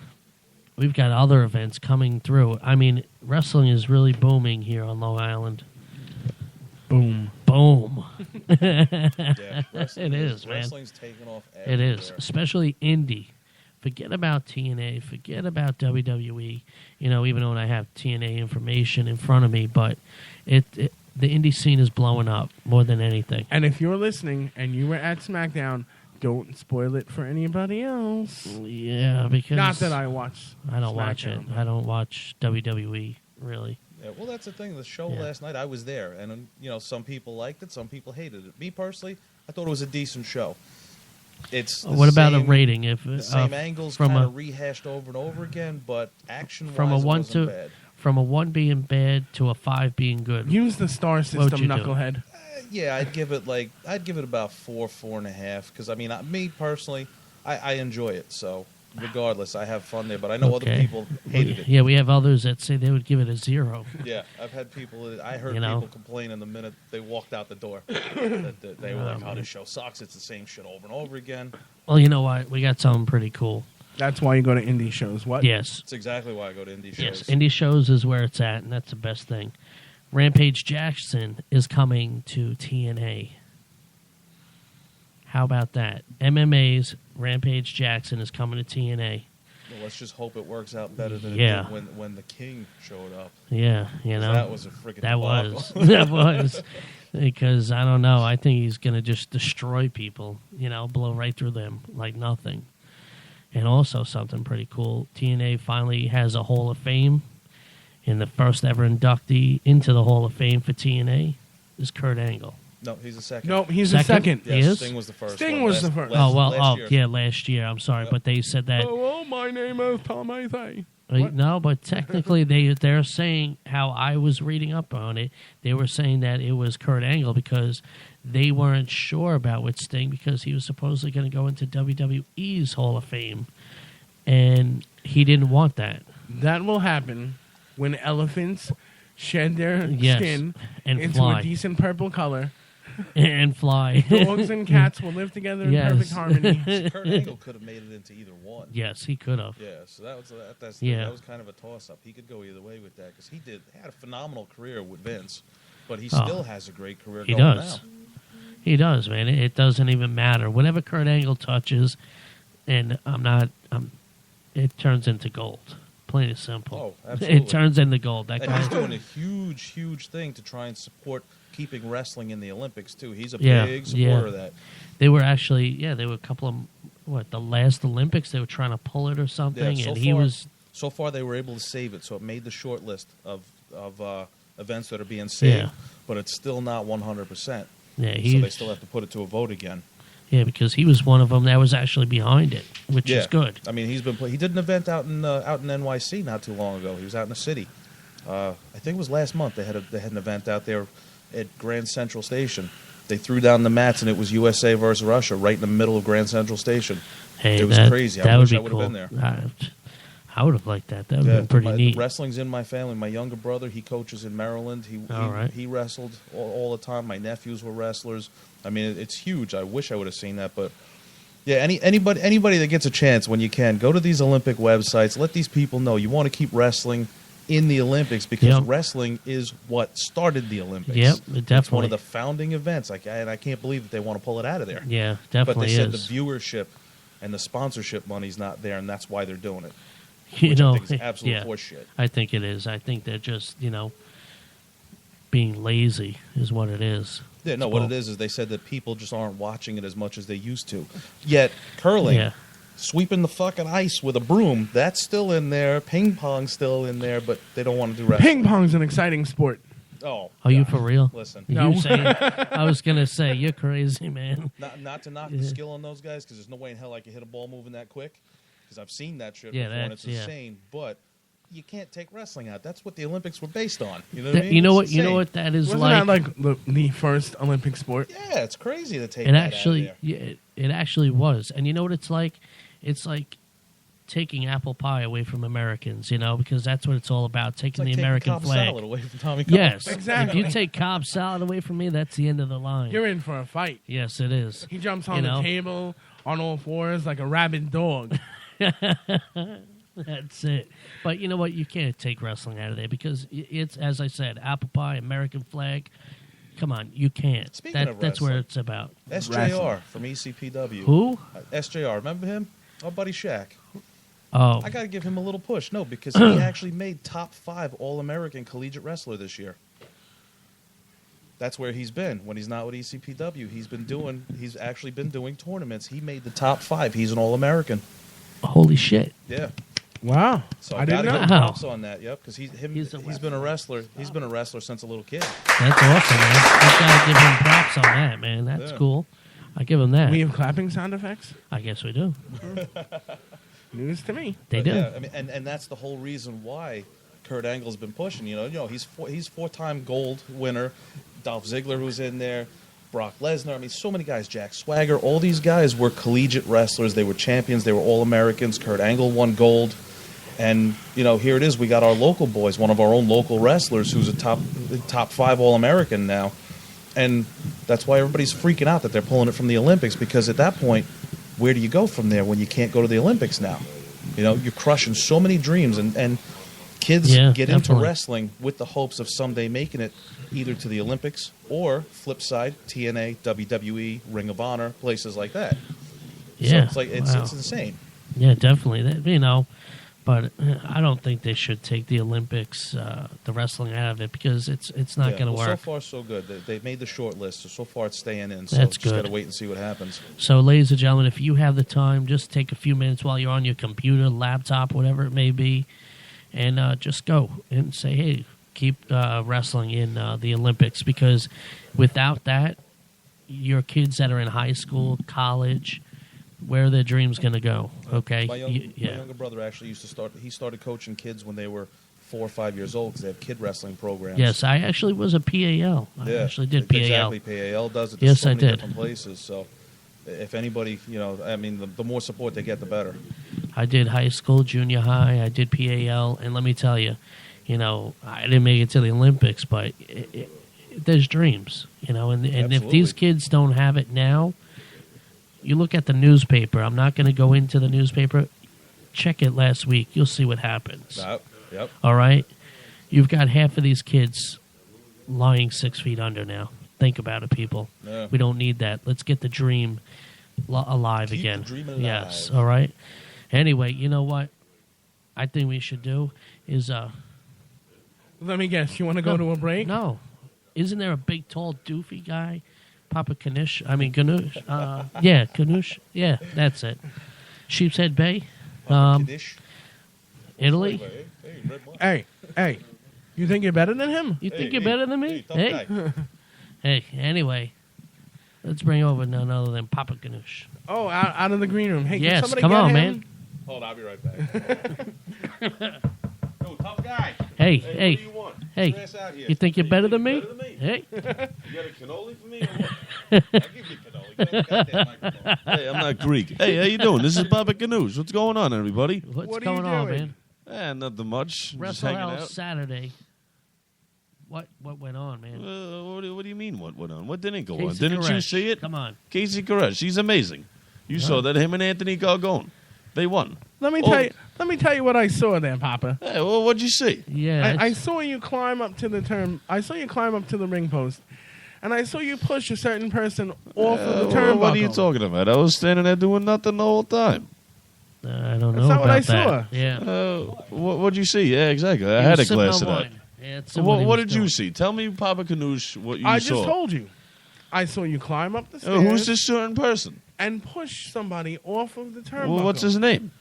we've got other events coming through. I mean, wrestling is really booming here on Long Island. Boom. Boom. Yeah, It is, man. Wrestling's taking off It everywhere. is, especially indie. Forget about TNA. Forget about WWE. Even though I have TNA information in front of me, but the indie scene is blowing up more than anything. And if you're listening and you were at SmackDown, don't spoil it for anybody else. Yeah, because Not that I watch. I don't watch it. SmackDown. I don't watch WWE really. Yeah, well, that's the thing. The show last night, I was there, and some people liked it, some people hated it. Me personally, I thought it was a decent show. It's the What about a same- rating? If The same angles from kind a of rehashed over and over again, but action-wise, from a it one wasn't to bad. from a 1 being bad to a 5 being good. Use the star What would system, you do? knucklehead. Yeah, I'd give it about 4.5. Because I mean, me personally, I enjoy it. So regardless, I have fun there. But I know other people hated it. Yeah, we have others that say they would give it a 0. Yeah, I've had people. I heard You know? people complaining the minute they walked out the door. that they were like, "Oh, this show sucks. It's the same shit over and over again." Well, you know what? We got something pretty cool. That's why you go to indie shows. What? Yes. That's exactly why I go to indie shows. Yes, indie shows is where it's at, and that's the best thing. Rampage Jackson is coming to TNA. How about that? MMA's Rampage Jackson is coming to TNA. Well, let's just hope it works out better than Yeah. it did when the King showed up. Yeah, you know. That was a freaking That debacle. was. That was. Because, I don't know, I think he's going to just destroy people, you know, blow right through them like nothing. And also something pretty cool, TNA finally has a Hall of Fame. And the first ever inductee into the Hall of Fame for TNA is Kurt Angle. No, he's the second. No, he's the second. He Yes, is? Sting was the first. Sting one. was the first. last year. last year. I'm sorry, Yep. but they said that. Oh, well, my name is Tom Athey. No, but technically they're saying how I was reading up on it. They were saying that it was Kurt Angle because they weren't sure about with Sting because he was supposedly going to go into WWE's Hall of Fame, and he didn't want that. That will happen when elephants shed their Yes, skin and into fly. a decent purple color. And fly. Dogs and cats will live together in Yes. perfect harmony. Kurt Angle could have made it into either one. Yes, he could have. Yeah, so that Yeah. was kind of a toss-up. He could go either way with that because he had a phenomenal career with Vince, but he Oh. still has a great career He going does. now. He does, man. It doesn't even matter. Whatever Kurt Angle touches, and it turns into gold. Plain and simple. Oh, absolutely. It turns into gold. That And guy. he's doing a huge thing to try and support keeping wrestling in the Olympics, too. He's a Yeah, big supporter yeah. of that. They were actually, they were a couple of, the last Olympics, they were trying to pull it or something, Yeah, and he was, So far, they were able to save it, so it made the short list of events that are being saved, Yeah. but it's still not 100%. yeah, So he, they still have to put it to a vote again. yeah, because he was one of them that was actually behind it, which Yeah, is good. I mean, he did an event out in NYC not too long ago. He was out in the city. I think it was last month. They had an event out there at Grand Central Station. They threw down the mats, and it was USA versus Russia right in the middle of Grand Central Station. Hey, It was that, crazy. I That wish would I be would cool. have been there. I would have liked that. That would have been pretty neat. Wrestling's in my family. My younger brother, he coaches in Maryland. All right. He wrestled all the time. My nephews were wrestlers. I mean, it's huge. I wish I would have seen that, but yeah, anybody that gets a chance when you can, go to these Olympic websites. Let these people know you want to keep wrestling in the Olympics because Yep. wrestling is what started the Olympics. Yep, It's one definitely. of the founding events. And I can't believe that they want to pull it out of there. Yeah, But definitely they said is. the viewership and the sponsorship money's not there, and that's why they're doing it. You Which know, I think is absolute yeah, horseshit. I think it is. I think they're just, being lazy is what it is. Yeah, no, It's what bull- it is they said that people just aren't watching it as much as they used to. Yet curling, Yeah. sweeping the fucking ice with a broom, that's still in there. Ping pong's still in there, but they don't want to do wrestling. Ping pong's an exciting sport. Oh, Are you God. for real? Listen, No. You saying? I was gonna say you're crazy, man. not to knock the skill on those guys, because there's no way in hell I can hit a ball moving that quick. Because I've seen that shit Yeah, before, and that's- it's yeah. insane. But you can't take wrestling out. That's what the Olympics were based on. You know what I mean? You know It's what? You know insane. what that is Wasn't like. that like the first Olympic sport? Yeah, it's crazy to take It that actually, out of there. yeah, it actually was. And you know what it's like? It's like taking apple pie away from Americans, because that's what it's all about, It's taking like the taking American Cobb flag. salad away from Tommy Cobb. Yes, Exactly. If you take Cobb salad away from me, that's the end of the line. You're in for a fight. Yes, it is. He jumps on You the know? table on all fours like a rabid dog. That's it. But you know what? You can't take wrestling out of there because it's, as I said, apple pie, American flag. Come on, you can't. Speaking of That's where wrestling. it's about. SJR from ECPW. Who? SJR, remember him? Our buddy Shaq. Oh, I got to give him a little push. No, because he actually made top 5 All-American collegiate wrestler this year. That's where he's been when he's not with ECPW. He's actually been doing tournaments. He made the top 5. He's an All-American. holy shit! Yeah. Wow. So I I got didn't to know. give Wow. props on that. Yep, because he's been a wrestler. He's been a wrestler since a little kid. That's awesome, man. I gotta give him props on that, man. That's Yeah. cool. I give him that. We have clapping sound effects? I guess we do. News to me. They But do. Yeah, I mean, and that's the whole reason why Kurt Angle's been pushing. He's 4-time gold winner. Dolph Ziggler, who's in there. Brock Lesnar. I mean, so many guys. Jack Swagger. All these guys were collegiate wrestlers. They were champions. They were All-Americans. Kurt Angle won gold. And, here it is. We got our local boys, one of our own local wrestlers who's a top 5 All-American now. And that's why everybody's freaking out that they're pulling it from the Olympics, because at that point, where do you go from there when you can't go to the Olympics now? You're crushing so many dreams, and kids get into wrestling with the hopes of someday making it either to the Olympics or, flip side, TNA, WWE, Ring of Honor, places like that. Yeah. So it's like it's insane. Yeah, definitely. But I don't think they should take the Olympics, the wrestling out of it, because it's not going to work. So far, so good. They've made the short list, so far it's staying in. So That's just got good. to wait and see what happens. So, ladies and gentlemen, if you have the time, just take a few minutes while you're on your computer, laptop, whatever it may be, and just go and say, hey, keep wrestling in the Olympics, because without that, your kids that are in high school, college, where are their dreams going to go? Okay, My younger brother actually used to start. He started coaching kids when they were 4 or 5 years old because they have kid wrestling programs. Yes, I actually was a PAL. I actually did PAL. Exactly, PAL does it. There's Yes, so I many did. different places. So, if anybody, the more support they get, the better. I did high school, junior high. I did PAL, and let me tell you, I didn't make it to the Olympics, but there's dreams, and if these kids don't have it now, you look at the newspaper. I'm not going to go into the newspaper. Check it last week. You'll see what happens. Yep. All right? You've got half of these kids lying 6 feet under now. Think about it, people. Yeah. We don't need that. Let's get the dream alive Keep again. the dream alive. Yes, all right? Anyway, you know what I think we should do is... Let me guess. You want to go to a break? No. Isn't there a big, tall, doofy guy? Papa Ganush. Ganush. Yeah, Ganush. Yeah, that's it. Sheepshead Bay. Italy. Hey. You think you're better than him? You think you're better than me? Hey, tough guy. Hey, anyway. Let's bring over none other than Papa Ganush. Oh, out of the green room. Hey, can Yes, somebody come get on, him? man. Hold on, I'll be right back. Yo, tough guy. Hey, What do you want? hey. Get your ass out here. You think you're better than me? Better than me? Hey. You got a cannoli for me or what? I'll give you cannoli. Get on the goddamn microphone. Hey, I'm not Greek. Hey, how you doing? This is Papa Canoes. What's going on, everybody? What's What are you going on, doing? man? Nothing much. Just Wrestle hanging Hell out. Saturday. What went on, man? What do you mean what went on? What didn't go on? Casey Didn't you Koresh. see it? Come on. Casey Koresh. She's amazing. You saw that, him and Anthony Gargone. They won. Let me Oh. tell you. Let me tell you what I saw there, Papa. Hey, well, what'd you see? Yeah. I saw you climb up to I saw you climb up to the ring post, and I saw you push a certain person off of the turnbuckle. What are you talking about? I was standing there doing nothing the whole time. I don't know That's not about what I that. saw. Yeah. What'd you see? Yeah, exactly. I He had a was sipping glass on of that. wine. Yeah, it's what he What was did you doing. see? Tell me, Papa Canoosh, what you I saw. just told you. I saw you climb up the stairs Who's this certain person? and push somebody off of the turnbuckle. Well, what's his name?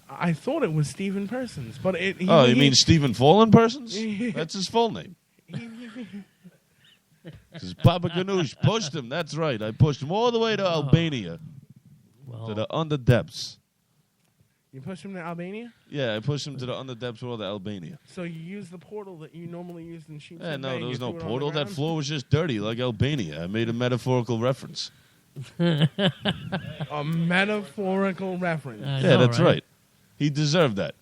I thought it was Stephen Persons, but You mean Stephen Fallen Persons? That's his full name. This Papa Ganoush pushed him. That's right. I pushed him all the way to Albania, Well, to the underdepths. You pushed him to Albania? Yeah, I pushed him to the underdepths world of Albania. So you used the portal that you normally use in Sheepshead Yeah, Bay no, and there was you no threw it on the portal. That ground? floor was just dirty, like Albania. I made a metaphorical reference. A metaphorical reference. I Yeah, know, that's right. He deserved that.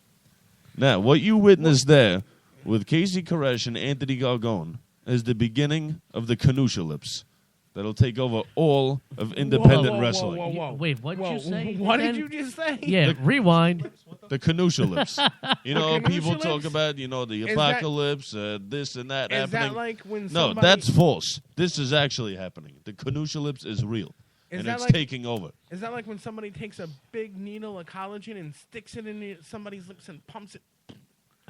Now, what you witnessed there with Casey Koresh and Anthony Gargone is the beginning of the Canooshalips that'll take over all of independent Whoa, wrestling. whoa, whoa. Wait, what did Whoa, you say? What did again? you just say? Yeah, rewind. The Canooshalips. You know, people Canooshalips? talk about, the that- apocalypse, this and that Is happening. that like when No, somebody... that's false. This is actually happening. The Canooshalips is real. Is And that it's like- taking over. Is that like when somebody takes a big needle of collagen and sticks it in somebody's lips and pumps it?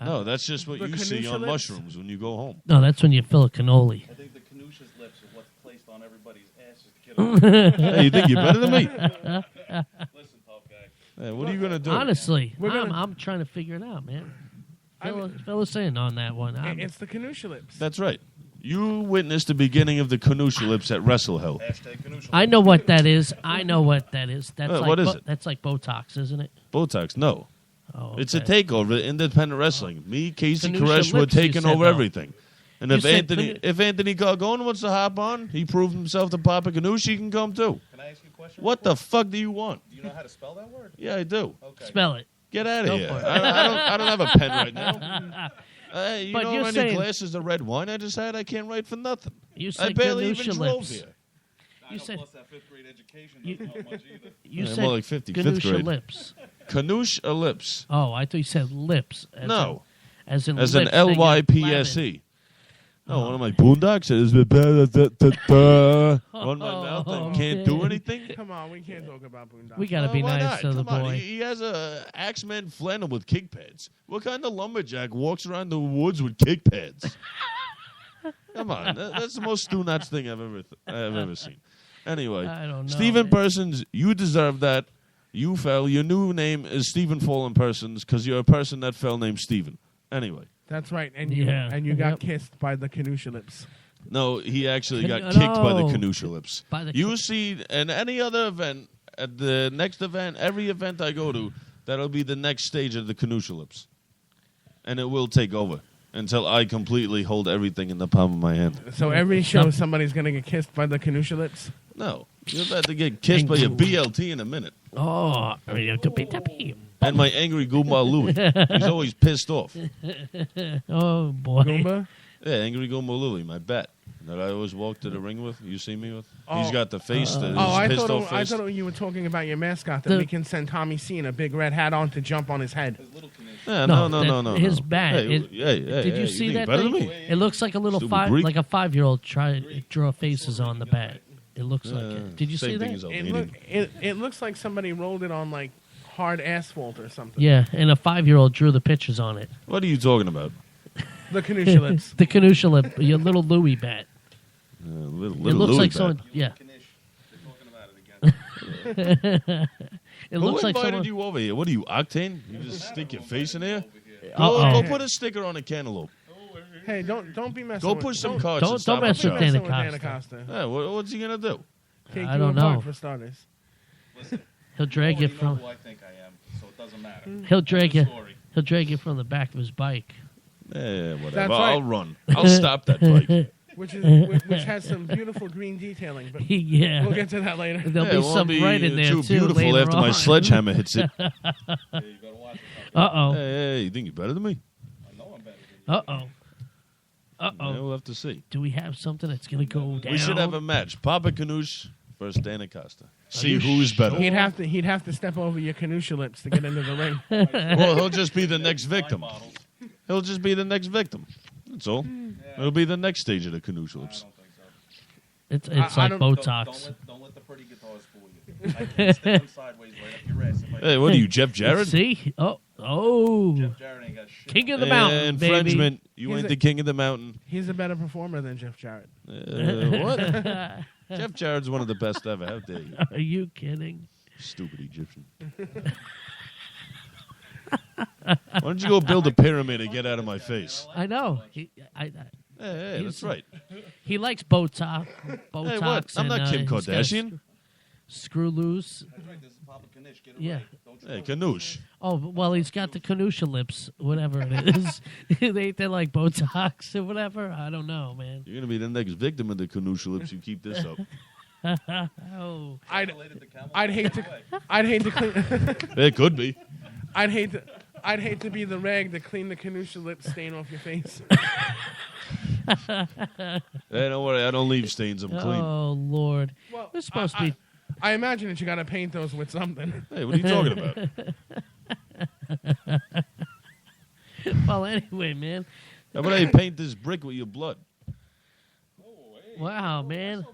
No, that's just what The you see on Canooshalips? mushrooms when you go home. No, that's when you fill a cannoli. I think the Canoosh's lips are what's placed on everybody's asses to get over. Hey, you think you're better than me? Listen, tough guy. Hey, what are you going to do? Honestly, We're gonna- I'm trying to figure it out, man. I Fill us in on that one. It's the Canooshalips. That's right. You witnessed the beginning of the Canooshalips at Wrestle Hell. Hashtag Canoosh. I know what that is. I know what that is. That's like what is it? That's like Botox, isn't it? Botox, no. Oh, It's a okay. takeover of independent wrestling. Me, Casey Canooshalips, Koresh, were you taking said, over though. everything. And You if said Anthony Gargone wants to hop on, he proved himself to Papa Ganoush, he can come too. Can I ask you a question? What the fuck do you want? Do you know how to spell that word? Yeah, I do. Okay. Spell it. Get out Go of here. for it. I don't have a pen right now. You But know you're how many saying- glasses of red wine I just had? I can't write for nothing. You I said barely Ganoush even drove lips. here. I You know, said- plus that fifth grade education doesn't help much either. You Yeah, said more like 50, fifth Ganoush grade. lips. Canouche ellipse. Oh, I thought you said lips. No. As in As an lips that you're Lypse. No, one of my boondocks is run my mouth and can't do anything. Come on, we can't talk about Boondocks. We gotta be Why nice not? to the Come on, boy. he has a Axeman flannel with kick pads. What kind of lumberjack walks around the woods with kick pads? Come on, that's the most Stu Nuts thing I've ever seen. Anyway, I don't know, Stephen man. Persons, you deserve that. You fell. Your new name is Stephen Fallen Persons because you're a person that fell named Stephen. Anyway. That's right, and Yeah. you got Yep. kissed by the Canusha lips. No, he actually got No. kicked by the Canusha lips. By the You see, in any other event, at the next event, every event I go to, that'll be the next stage of the Canusha lips. And it will take over until I completely hold everything in the palm of my hand. So every show, somebody's gonna get kissed by the Canusha lips. No, you're about to get kissed by your BLT in a minute. Oh, And my angry Goomba Louie. He's always pissed off. oh boy. Goomba. Yeah, angry Goomba Louie, my bet that I always walk to the ring with. You see me with? He's Oh. got the face, the I pissed thought off I face. thought you were talking about your mascot that The- we can send Tommy C in a big red hat on to jump on his head. Yeah, No, no. his bat, Hey, it- hey, Did you see think that? better than thing? me? It looks like a little Stupid Greek. like a 5-year-old try to draw faces on the bat. It looks like it. Did you see Same thing that? as It, Albanian. it looks like somebody rolled it on like hard asphalt or something. Yeah, and a 5-year-old drew the pictures on it. What are you talking about? The Canusha lips. The Canusha lip, your little Louis bat. Little It looks Louis like bat. someone. Yeah, They're talking about it again. it Who looks like invited someone. you over here? What are you, Octane? You just stick your face in there? Uh-oh. Go put a sticker on a cantaloupe. Hey, don't be messing. Go with, push some don't- cards. don't- and stop don't mess the with show. messing Dana with Costa. Dana Costa. Yeah, what's he gonna do? Take I you don't apart know. for starters. Listen, He'll drag I you already know from. who I think I am, so it doesn't matter. He'll drag you. Story. He'll drag you from the back of his bike. Yeah, whatever. That's right. I'll run. I'll stop that bike. Which has some beautiful green detailing, but Yeah. we'll get to that later. There'll Yeah, be it won't some be right in there too too. beautiful later after my on. sledgehammer hits it. Yeah, you gotta watch it. Uh oh. Hey, you think you're better than me? I know I'm better than you. Uh oh. Uh Yeah, oh. we'll have to see. Do we have something that's gonna go down? We should have a match. Papa Canouche versus Dana Costa. See you who's better. He'd have to step over your Canusha lips to get into the ring. Well, he'll just be the next victim. He'll just be the next victim. That's all. It'll be the next stage of the Canouche lips. It's I like don't- Botox. Don't let the pretty guitars fool you. I can stick them sideways right up your ass. If I Hey, what are you, Jeff Jarrett? See? Oh. Jeff Jarrett ain't got shit. King of the mountain, baby. Infringement. You He's ain't a- the king of the mountain. He's a better performer than Jeff Jarrett. What? Jeff Jarrett's one of the best ever. How dare you? Are you kidding? Stupid Egyptian. Why don't you go build a pyramid and get out of my face? I know. Hey, that's right. He likes Botox. Botox. Hey, what? I'm not and, Kim he's got a Kardashian. Screw loose. That's right, this is Papa Kanish. Get it Yeah. right. Don't you Hey, know. Canouche. Oh, well, he's got the Canusha lips, whatever it is. They're like Botox or whatever. I don't know, man. You're going to be the next victim of the Canouche lips. You keep this up. Oh, I'd Related to camel. I'd hate to clean. It could be. I'd hate to be the rag to clean the Canusha lip stain off your face. Hey, don't worry. I don't leave stains. I'm clean. oh Lord. Well, We're supposed to be. I imagine that you got to paint those with something. Hey, what are you talking about? Well, anyway, man. How about I paint this brick with your blood? Wow, man.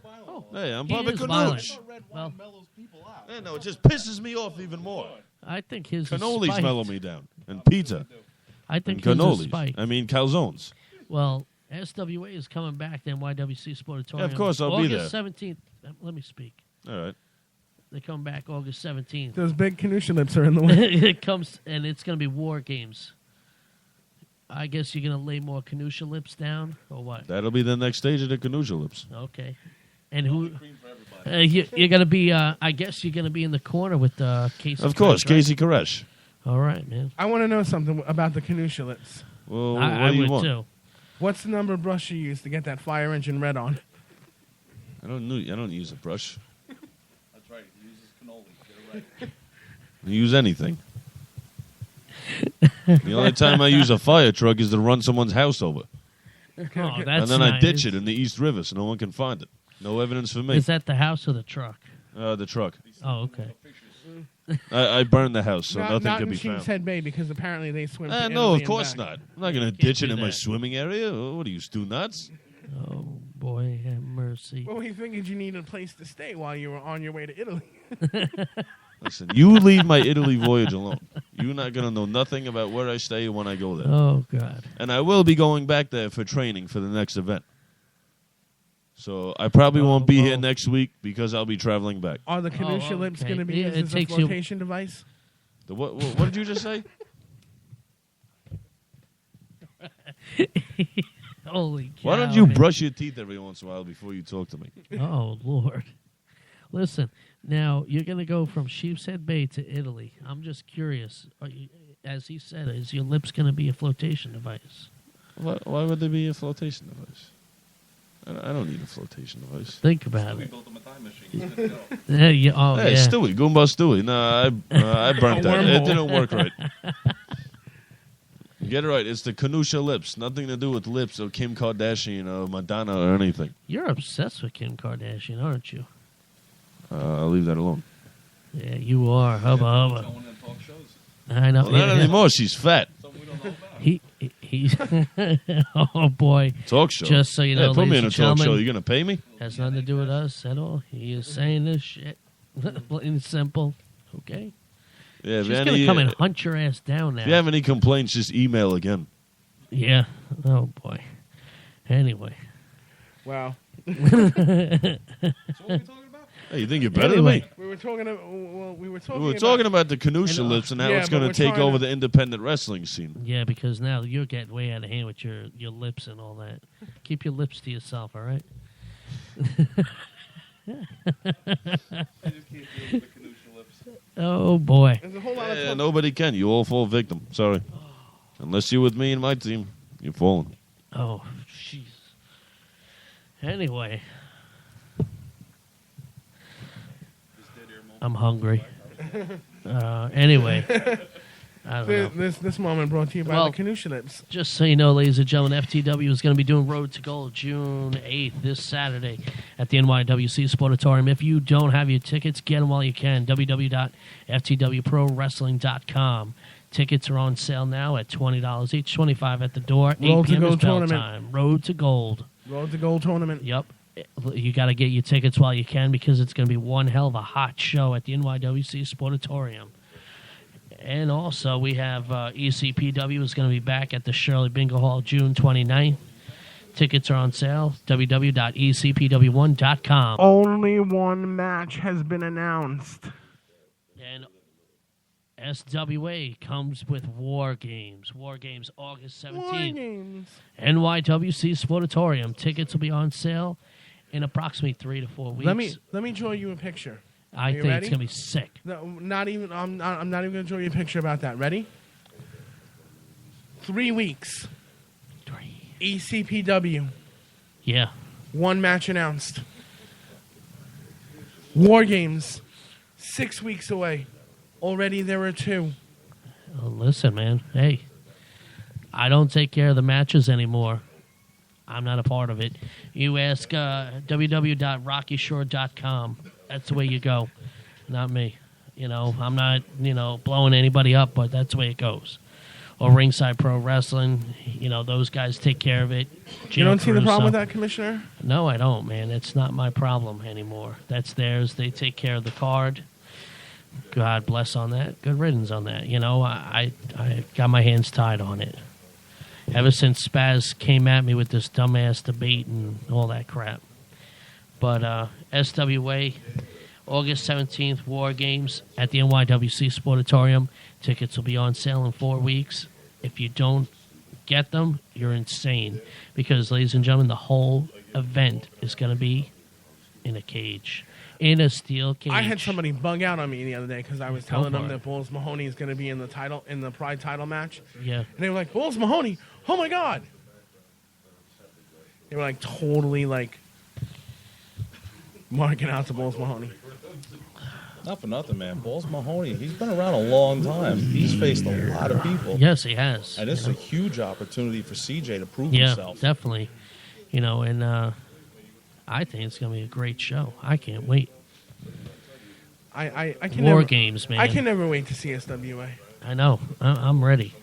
Hey, I'm He Papa is violent. Canouche. Well, Mellows people out. Hey, no, it just pisses me off even more. I think his is Cannolis spiked. mellow me down. And pizza. I And think his is cannolis. spiked. I mean, calzones. Well, SWA is coming back to NYWC Sportatorium. Yeah, of course, I'll be August 17th. Let me speak. All right. They come back August 17th. Those big Canusha lips are in the way. It comes, and it's going to be war games. I guess you're going to lay more Canusha lips down, or what? That'll be the next stage of the Canouche lips. Okay. And who? You're going to be, I guess you're going to be in the corner with Casey. Of course, Koresh, right? Casey Koresh. All right, man. I want to know something about the Canusha lips. Well, what I do you would want? too. What's the number brush you use to get that fire engine red on? I don't use a brush. That's right. He uses cannoli. Get it right. I use anything. The only time I use a fire truck is to run someone's house over. Oh, that's And then I nice. ditch it in the East River so no one can find it. No evidence for me. Is that the house or the truck? The truck. Oh, okay. I burned the house, so not nothing not can in be found. Sheepshead Bay because apparently they swim. to No, Italy of and course back. not. I'm not going to can't ditch it do in my that. swimming area. What are you, stu nuts? Oh, boy, have mercy. Well, we figured you needed a place to stay while you were on your way to Italy. Listen, you leave my Italy voyage alone. You're not going to know nothing about where I stay when I go there. Oh, God. And I will be going back there for training for the next event. So I probably won't be here next week because I'll be traveling back. Are the Canusha Oh, lips okay. going to be Yeah, used it as a takes you- flotation device? The what did you just say? Holy cow. Why don't you man. brush your teeth every once in a while before you talk to me? Oh, Lord. Listen, now you're going to go from Sheepshead Bay to Italy. I'm just curious. As he said, is your lips going to be a flotation device? Why would there be a flotation device? I don't need a flotation device. Think about We it. built him a time machine. He's good to go. Yeah, yeah, oh, Hey, yeah. Stewie, Goomba Stewie. No, I burnt that. It Wormhole. didn't work right. Get it right. It's the Canusha lips. Nothing to do with lips or Kim Kardashian or Madonna or anything. You're obsessed with Kim Kardashian, aren't you? I'll leave that alone. Yeah, you are. Hubba hubba. Someone in talk shows. I know. Well, not anymore. She's fat. Something we don't know about. He's oh boy. Talk show. Just so you know, Yeah, put me ladies in a and talk show. gentlemen, You going to pay me? has nothing to do with us at all. He is saying this shit, plain and simple. Okay, Yeah, she's gonna come and hunt your ass down now. if you have any complaints, just email again. Yeah. Oh boy. Anyway. Wow. So what are we talking about? Hey, you think you're better Anyway. than me? We were talking about. Well, we were talking. We were talking about the Canusha And, lips and how yeah, it's but going we're to take trying over to- the independent wrestling scene. Yeah, because now you're getting way out of hand with your lips and all that. Keep your lips to yourself, all right? I just can't deal with the Canusha lips. Oh boy. There's a whole lot of. Yeah, nobody can. You all fall victim. Sorry. Unless you're with me and my team, you're falling. Oh, jeez. Anyway, I'm hungry. Anyway, I don't know. This moment brought to you by Well- the Canusha lips. Just so you know, ladies and gentlemen, FTW is going to be doing Road to Gold June 8th, this Saturday, at the NYWC Sportatorium. If you don't have your tickets, get them while you can. www.ftwprowrestling.com. Tickets are on sale now at $20 each, $25 at the door. 8 Road to p.m. is Gold bell tournament. time. Road to Gold. Road to Gold tournament. Yep. You got to get your tickets while you can because it's going to be one hell of a hot show at the NYWC Sportatorium. And also, we have ECPW is going to be back at the Shirley Bingo Hall June 29th. Tickets are on sale, www.ecpw1.com. Only one match has been announced. And SWA comes with War Games. War Games August 17th. War games. NYWC Sportatorium. Tickets will be on sale in approximately 3 to 4 weeks. Let me draw you a picture. I you think ready? it's going to be sick. No, not even. I'm not even going to draw you a picture about that. Ready? 3 weeks. 3. ECPW. Yeah. One match announced. War Games. 6 weeks away. Already there are 2. Well, listen, man. Hey, I don't take care of the matches anymore. I'm not a part of it. You ask www.rockyshore.com. That's the way you go. Not me. You know, I'm not, blowing anybody up, but that's the way it goes. Or Ringside Pro Wrestling, those guys take care of it. You don't see the problem with Caruso. that, Commissioner? No, I don't, man. It's not my problem anymore. That's theirs. They take care of the card. God bless on that. Good riddance on that. I got my hands tied on it. Ever since Spaz came at me with this dumbass debate and all that crap. But SWA, August 17th, War Games at the NYWC Sportatorium. Tickets will be on sale in 4 weeks. If you don't get them, you're insane. Because, ladies and gentlemen, the whole event is going to be in a cage. In a steel cage. I had somebody bug out on me the other day because I was Go telling for them it. that Bulls Mahoney is going to be in the Pride title match, Yeah. and they were like, "Bulls Mahoney, oh my God!" They were like totally like marking out to Balls Mahoney. Not for nothing, man. Balls Mahoney, he's been around a long time. He's faced a lot of people. Yes, he has. And this is a huge opportunity for CJ to prove Yeah, himself. definitely. You know, and I think it's going to be a great show. I can't wait. I can War never, games, man. I can never wait to see SWA. I know. I'm ready.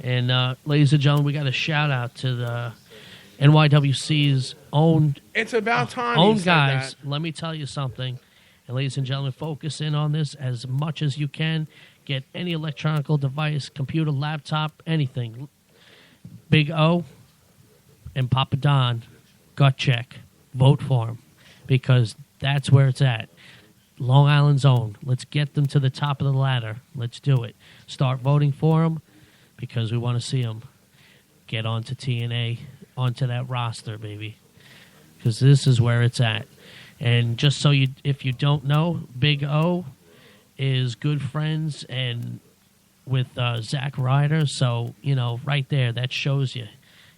And ladies and gentlemen, we got a shout out to the NYWC's own It's about time. own you said guys. that. Let me tell you something. And ladies and gentlemen, focus in on this as much as you can. Get any electronic device, computer, laptop, anything. Big O and Papa Don, gut check. Vote for him because that's where it's at. Long Island's own. Let's get them to the top of the ladder. Let's do it. Start voting for them because we want to see them get onto TNA, onto that roster, baby. Because this is where it's at. And just so you, if you don't know, Big O is good friends and with Zack Ryder. So, you know, right there, that shows you.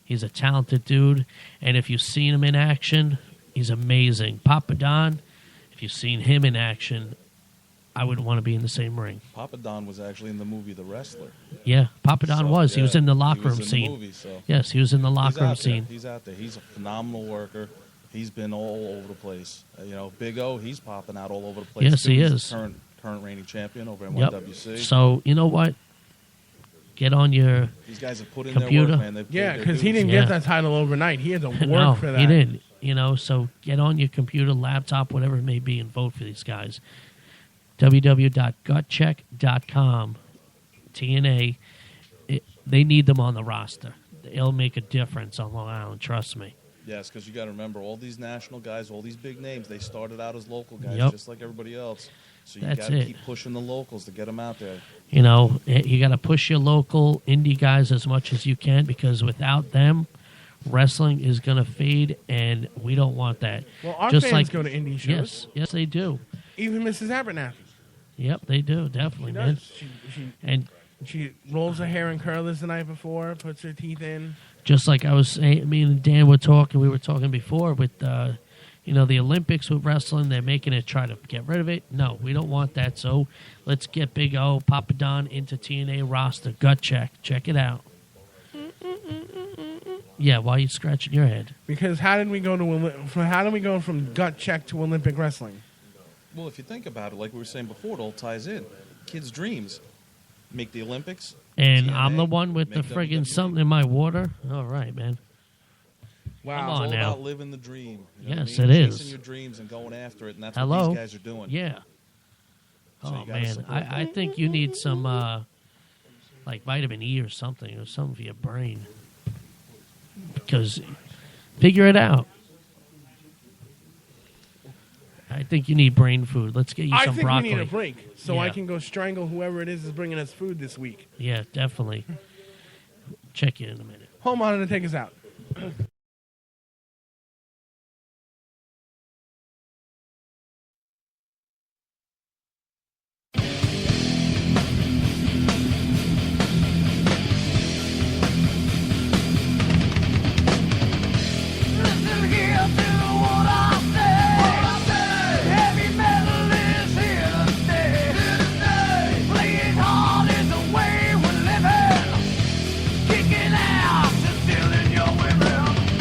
He's a talented dude. And if you've seen him in action, he's amazing. Papa Don, if you've seen him in action, I wouldn't want to be in the same ring. Papa Don was actually in the movie The Wrestler. Yeah, Papa Don was. He yeah, was in the locker he was room in scene. The movie, so. Yes, he was in the locker room He's out there. scene. He's out there. He's a phenomenal worker. He's been all over the place. You know, Big O, he's popping out all over the place. Yes, too. he He's is. the current reigning champion over at Yep. NYWC. So, you know what? Get on your These guys have put in computer. their work, man. They've paid Yeah, their because he dues. didn't get that title overnight. He had to work no, for that. he didn't. You know, so get on your computer, laptop, whatever it may be, and vote for these guys. www.gutcheck.com. TNA. They need them on the roster. It'll make a difference on Long Island. Trust me. Yes, because you got to remember, all these national guys, all these big names, they started out as local guys, Yep. just like everybody else. So you That's got to it. keep pushing the locals to get them out there. You know, you got to push your local indie guys as much as you can because without them, wrestling is going to fade, and we don't want that. Well, our Just fans like, go to indie shows. Yes, they do. Even Mrs. Abernathy. Yep, they do, definitely, She man. does. She And she rolls her hair in curlers the night before, puts her teeth in. just like I was saying, me and Dan were talking, we were talking before with, you know, the Olympics with wrestling, they're making it try to get rid of it. No, we don't want that. So let's get Big O, Papa Don into TNA roster. Gut check. Check it out. Yeah, why are you scratching your head? Because how did we go from gut check to Olympic wrestling? Well, if you think about it, like we were saying before, it all ties in. Kids' dreams. Make the Olympics. And TNA, I'm the one with the make friggin' WWE. something in my water? All right, man. Wow. Come It's on all now. about living the dream. You know Yes, what I mean? it Chasing is. your dreams and going after it, and that's Hello? what these guys are doing. Yeah. So Oh, you gotta man. support I think you need some, like, vitamin E or something for your brain. Because figure it out. I think you need brain food. Let's get you I some think broccoli. we need a break so I Yeah. can go strangle whoever it is bringing us food this week. Yeah, definitely. Check you in a minute. Home on to take us out. Listen here to what I say. Heavy metal is here to stay. Playing hard is the way we're living. Kicking ass and stealing your women.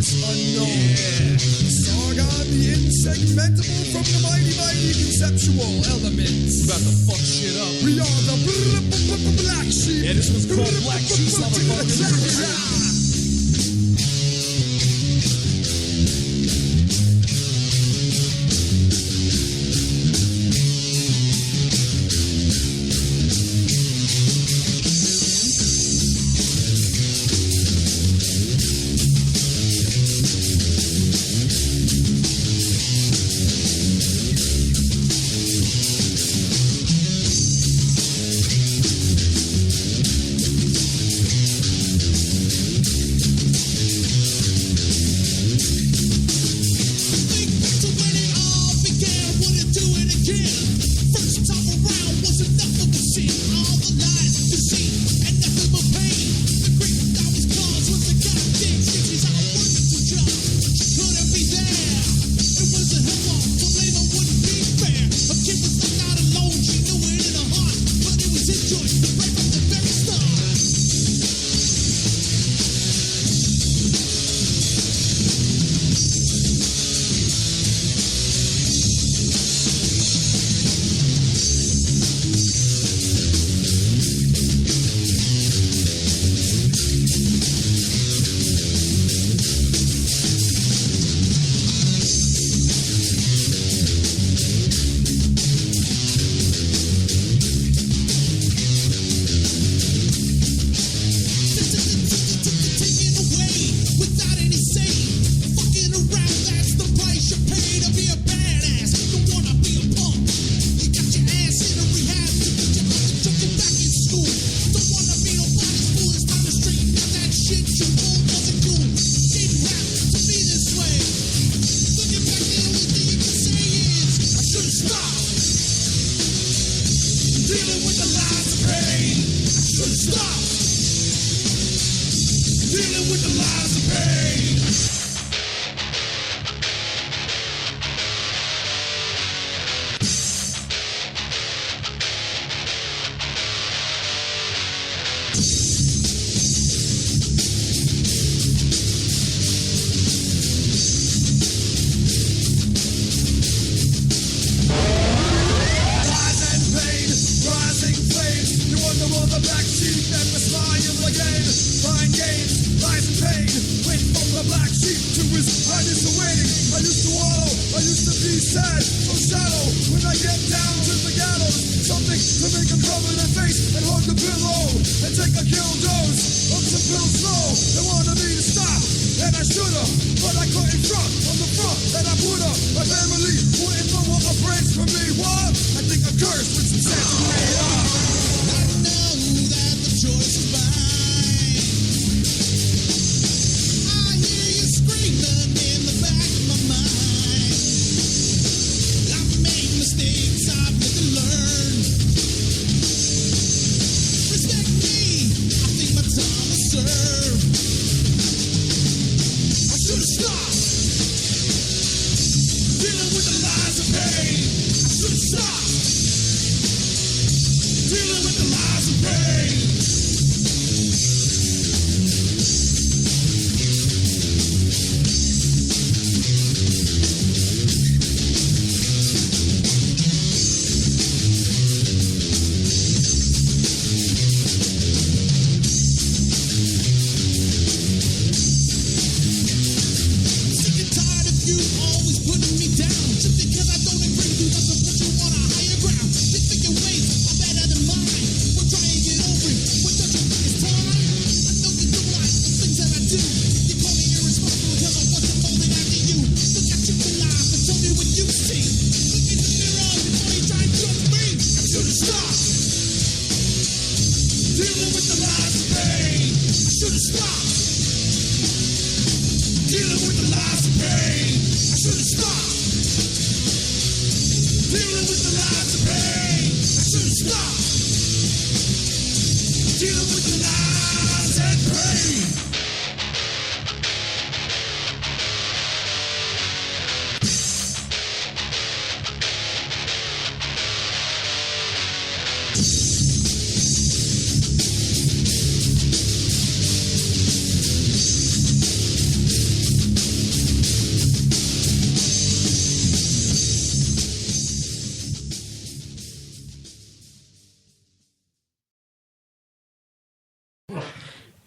this unknown. Sargon, the insegmentable from the mighty, mighty conceptual elements. About to fuck shit up. We are the black sheep. Yeah, this one's called Black Sheep, motherfucker.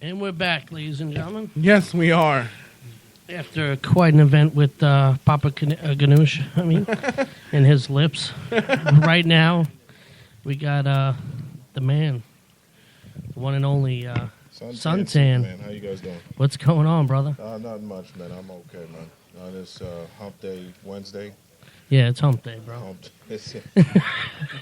And we're back, ladies and gentlemen. Yes, we are. After quite an event with Papa Ganoush, and his lips. Right now, we got the man, the one and only Suntan. Man, how you guys doing? What's going on, brother? Not much, man. I'm okay, man. On this Hump Day Wednesday. Yeah, it's Hump Day, bro. Hump Day.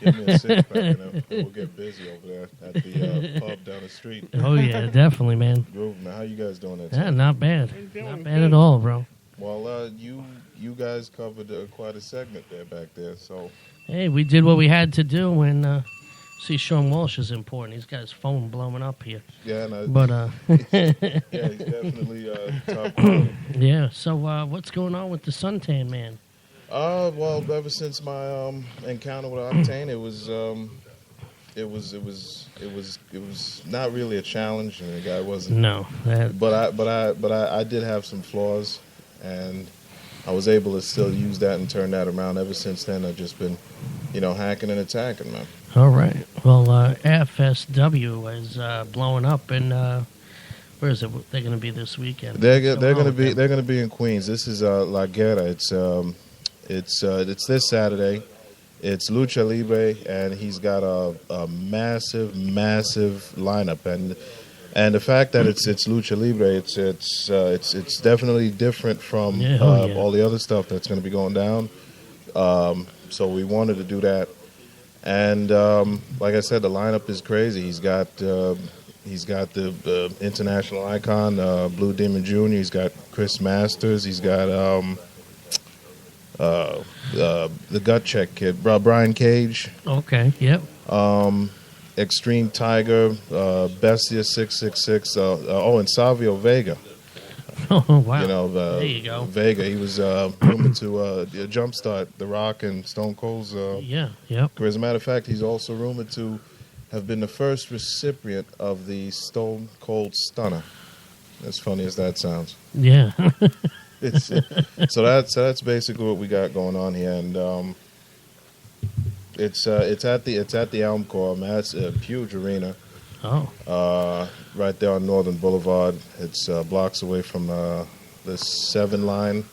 Give me a six pack and we'll get busy over there at the pub down the street. Oh yeah, definitely, man. Groove, man. How you guys doing? Yeah, not bad. Not bad at all, bro. Well, you guys covered quite a segment there back there, so. Hey, we did what we had to do, and see, Sean Walsh is important. He's got his phone blowing up here. Yeah, no, but yeah, he's definitely top quality. Yeah. So, what's going on with the suntan man? Well, ever since my encounter with Octane, it was not really a challenge, and the guy wasn't. No. But I did have some flaws, and I was able to still use that and turn that around. Ever since then, I've just been, hacking and attacking, man. All right. Well, FSW is blowing up, and where is it? They're going to be this weekend. They're going to be in Queens. This is La Guerra. It's this Saturday. It's Lucha Libre, and he's got a massive lineup, and the fact that it's Lucha Libre, it's definitely different from all the other stuff that's going to be going down. So we wanted to do that, and like I said, the lineup is crazy. He's got the international icon Blue Demon Jr. He's got Chris Masters. He's got the Gut Check kid, Brian Cage. Okay, yep. Extreme Tiger, Bestia 666. And Savio Vega. Oh wow! There you go. Vega. He was rumored to jumpstart The Rock and Stone Cold's. Yep. As a matter of fact, he's also rumored to have been the first recipient of the Stone Cold Stunner. As funny as that sounds. Yeah. So that's basically what we got going on here, and it's at the Elm Corps, man. It's a huge arena. Oh. Right there on Northern Boulevard. It's blocks away from the 7 line.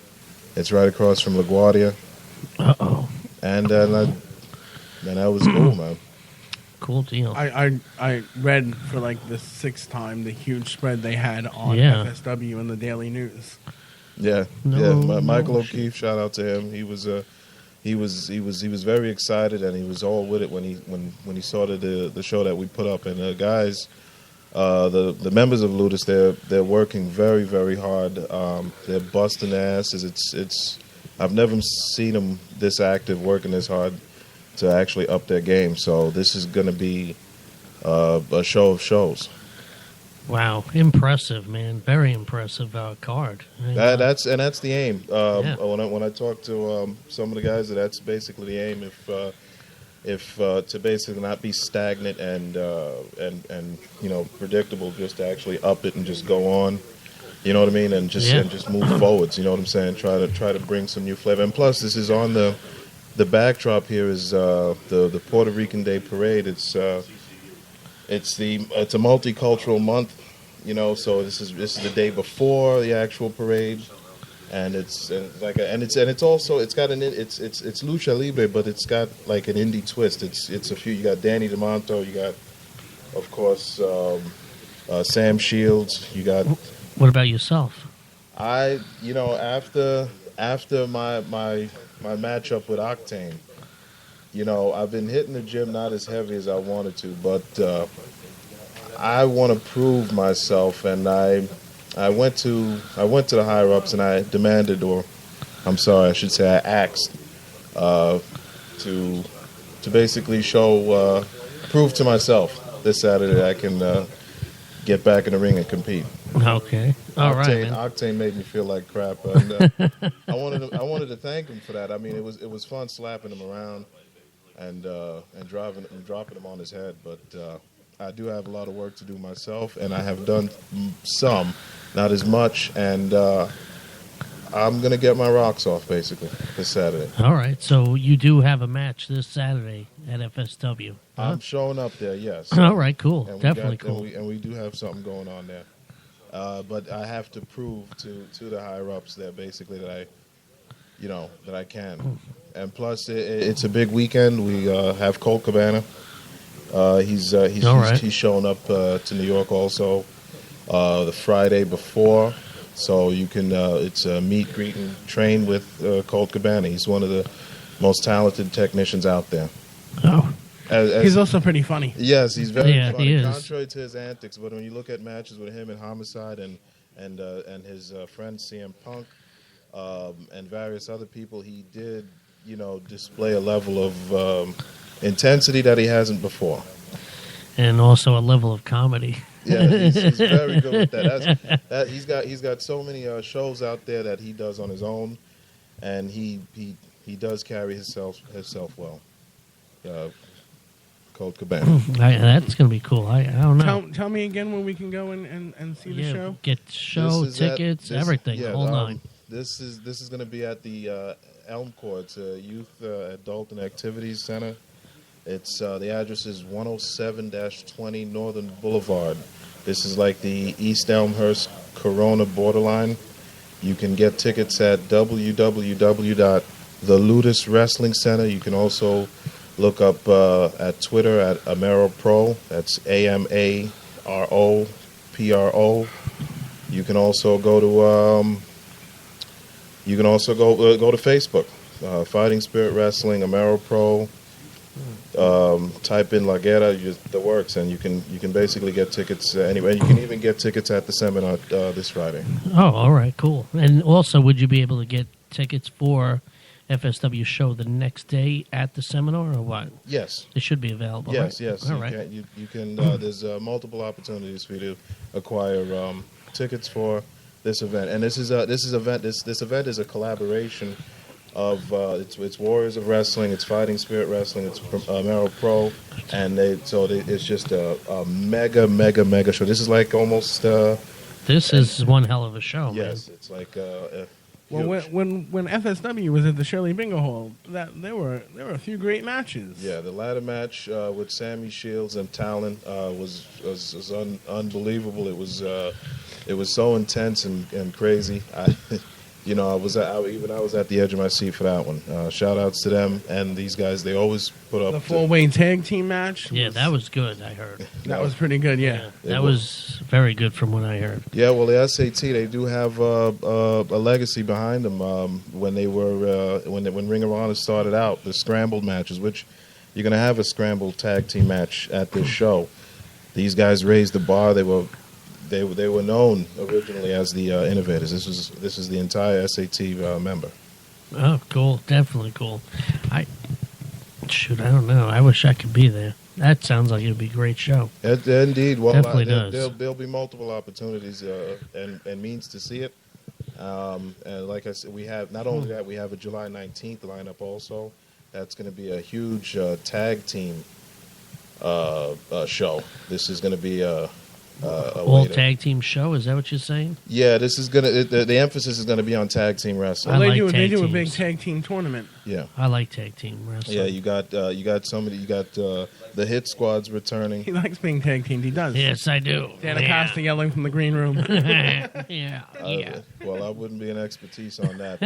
It's right across from LaGuardia. Uh-oh. And that was cool, man. Cool deal. I read for like the 6th time the huge spread they had on FSW in the Daily News. Yeah, Michael O'Keefe, shout out to him. He was very excited, and he was all with it when he saw the show that we put up. And guys, the members of Ludus, they're working very, very hard. They're busting their asses. It's I've never seen them this active, working this hard to actually up their game. So this is going to be a show of shows. Wow, impressive, man! Very impressive card. That's the aim. When I talk to some of the guys, that's basically the aim. If to basically not be stagnant and predictable, just to actually up it and just go on. You know what I mean? And just move forwards. You know what I'm saying? Try to bring some new flavor. And plus, this is on the backdrop here is the Puerto Rican Day Parade. It's a multicultural month, so this is the day before the actual parade, and it's got Lucha Libre, but it's got like an indie twist. It's a few. You got Danny DeMonto, you got, of course, Sam Shields. You got. What about yourself? After my matchup with Octane. I've been hitting the gym not as heavy as I wanted to, but I want to prove myself, and I went to the higher ups and I demanded, or I'm sorry, I should say I asked to basically prove to myself this Saturday I can get back in the ring and compete. Okay, all right. Octane made me feel like crap, and I wanted to thank him for that. I mean, it was fun slapping him around and dropping him on his head, but I do have a lot of work to do myself, and I have done some, not as much, and I'm gonna get my rocks off basically this Saturday. All right, so you do have a match this Saturday at FSW. Huh? I'm showing up there, yes. All right, cool. And Definitely cool. And we do have something going on there. But I have to prove to the higher ups that basically that I can. And plus, it's a big weekend. We have Colt Cabana. He's showing up to New York also the Friday before. So you can it's a meet, greet, and train with Colt Cabana. He's one of the most talented technicians out there. Oh. He's also pretty funny. Yes, he's very funny. He is. Contrary to his antics, but when you look at matches with him and Homicide and his friend CM Punk and various other people, he did display a level of intensity that he hasn't before, and also a level of comedy. Yeah, he's very good with that. He's got so many shows out there that he does on his own, and he does carry himself well. Colt Cabana. That's going to be cool. I don't know. Tell me again when we can go and see the show. Get show tickets, everything, the whole nine. This is going to be at the Elm Court Youth Adult and Activities Center. It's the address is 107-20 Northern Boulevard. This is like the East Elmhurst Corona borderline. You can get tickets at www.theludus Wrestling Center. You can also look up at Twitter at Amaro Pro. That's AMAROPRO. You can also go to Facebook, Fighting Spirit Wrestling, Amaro Pro. Type in La Guerra, the works, and you can basically get tickets anywhere. You can even get tickets at the seminar this Friday. Oh, all right, cool. And also, would you be able to get tickets for FSW show the next day at the seminar, or what? Yes, it should be available. Yes, right? yes. All you right. can, you can. There's multiple opportunities for you to acquire tickets for this event, and this event is a collaboration of it's Warriors of Wrestling, it's Fighting Spirit Wrestling, it's Amaro Pro, and it's just a mega show. This is like almost. This is one hell of a show. Yes, man. it's like. Well, when FSW was at the Shirley Bingo Hall, there were a few great matches. Yeah, the ladder match with Sammy Shields and Talon was unbelievable. It was so intense and crazy. I was at the edge of my seat for that one. Shout outs to them and these guys. They always put up the 4-way tag team match. Yeah, that was good. I heard that was pretty good. Yeah, that was very good from what I heard. Yeah, well, the SAT, they do have a legacy behind them. When they were when Ring of Honor started out, the scrambled matches, which you're going to have a scrambled tag team match at this show. These guys raised the bar. They were known originally as the Innovators. This is the entire SAT member. Oh, cool! Definitely cool. I don't know. I wish I could be there. That sounds like it'd be a great show. Indeed. Well, definitely does. There'll be multiple opportunities and means to see it. And like I said, we have not only that, we have a July 19th lineup also. That's going to be a huge tag team show. This is going to be all tag team show. Is that what you're saying? Yeah, this is gonna. The emphasis is going to be on tag team wrestling. Well, they do a big tag team tournament. Yeah, I like tag team wrestling. Yeah, you got the Hit Squad's returning. He likes being tag teamed. He does. Yes, I do. Dan Acosta yelling from the green room. Yeah. Well, I wouldn't be an expertise on that.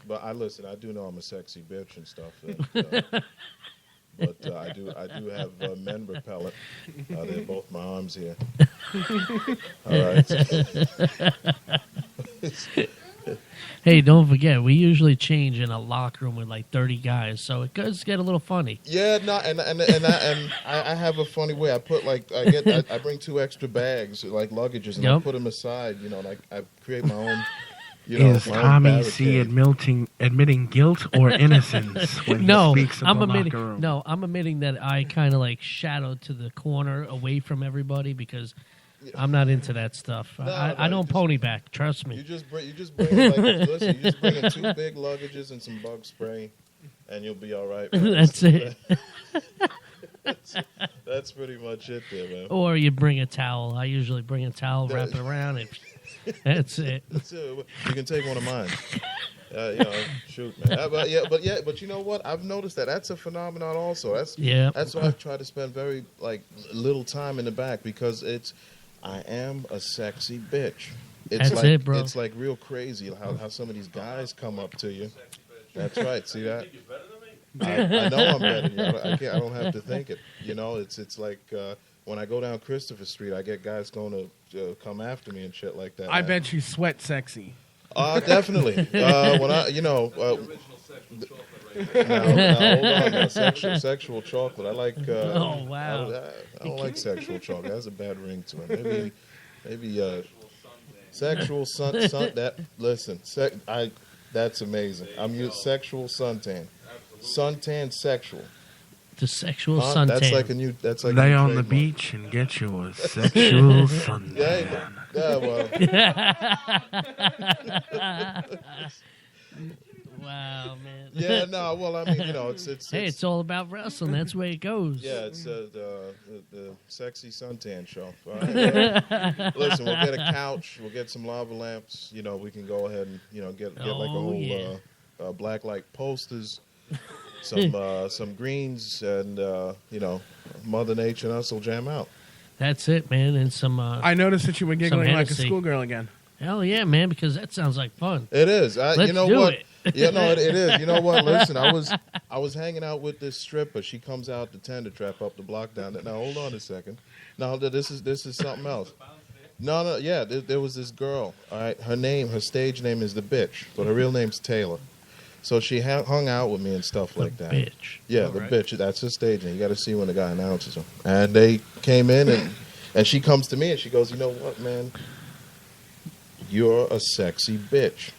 But I listen. I do know I'm a sexy bitch and stuff. But I do have men repellent. They're both my arms here. All right. Hey, don't forget, we usually change in a locker room with like 30 guys, so it does get a little funny. Yeah, no, and I have a funny way. I put I bring 2 extra bags like luggages, and I put them aside. I create my own. Is Tommy C admitting guilt or innocence when he speaks of the locker room? No, I'm admitting that I kind of like shadowed to the corner away from everybody because I'm not into that stuff. I don't pony back. Trust me. You just bring listen. You just bring in 2 big luggages and some bug spray, and you'll be all right. That's it. That's pretty much it, there, man. Or you bring a towel. I usually bring a towel, wrap it around, and that's it. That's it. You can take one of mine. Shoot, man. But you know what? I've noticed that's a phenomenon also. That's why I try to spend very little time in the back because I am a sexy bitch. It's That's it, bro. It's like real crazy how some of these guys come up to you. That's right. See that? I know I'm better than you. I don't have to think it. It's like when I go down Christopher Street, I get guys going to come after me and shit like that. I bet you sweat sexy. Definitely. When I, now, hold on. Now, sexual chocolate. I like. Oh wow! I don't like sexual chocolate. It has a bad ring to it. Maybe sexual sun. Listen, that's amazing. I'm using sexual suntan. Suntan sexual. The sexual suntan. That's like a new. That's like lay on the beach and get you a sexual suntan. Yeah, well. Wow, man. Yeah, no, well, I mean, it's all about wrestling. That's where it goes. Yeah, it's the sexy suntan show. All right, listen, we'll get a couch, we'll get some lava lamps. We can go ahead and get like a whole black light posters, some greens, and Mother Nature and us will jam out. That's it, man. And some. I noticed that you were giggling like a schoolgirl again. Hell yeah, man! Because that sounds like fun. It is. Let's do what? It. Yeah, no, it is. You know what? Listen, I was hanging out with this stripper. She comes out the tender trap up the block down there. Now hold on a second. No, this is something else. No, yeah. There was this girl. All right, her stage name is the Bitch, but her real name's Taylor. So she hung out with me and stuff like that. Bitch. Yeah, the Bitch. That's her stage name. You got to see when the guy announces her. And they came in and she comes to me and she goes, "You know what, man? You're a sexy bitch."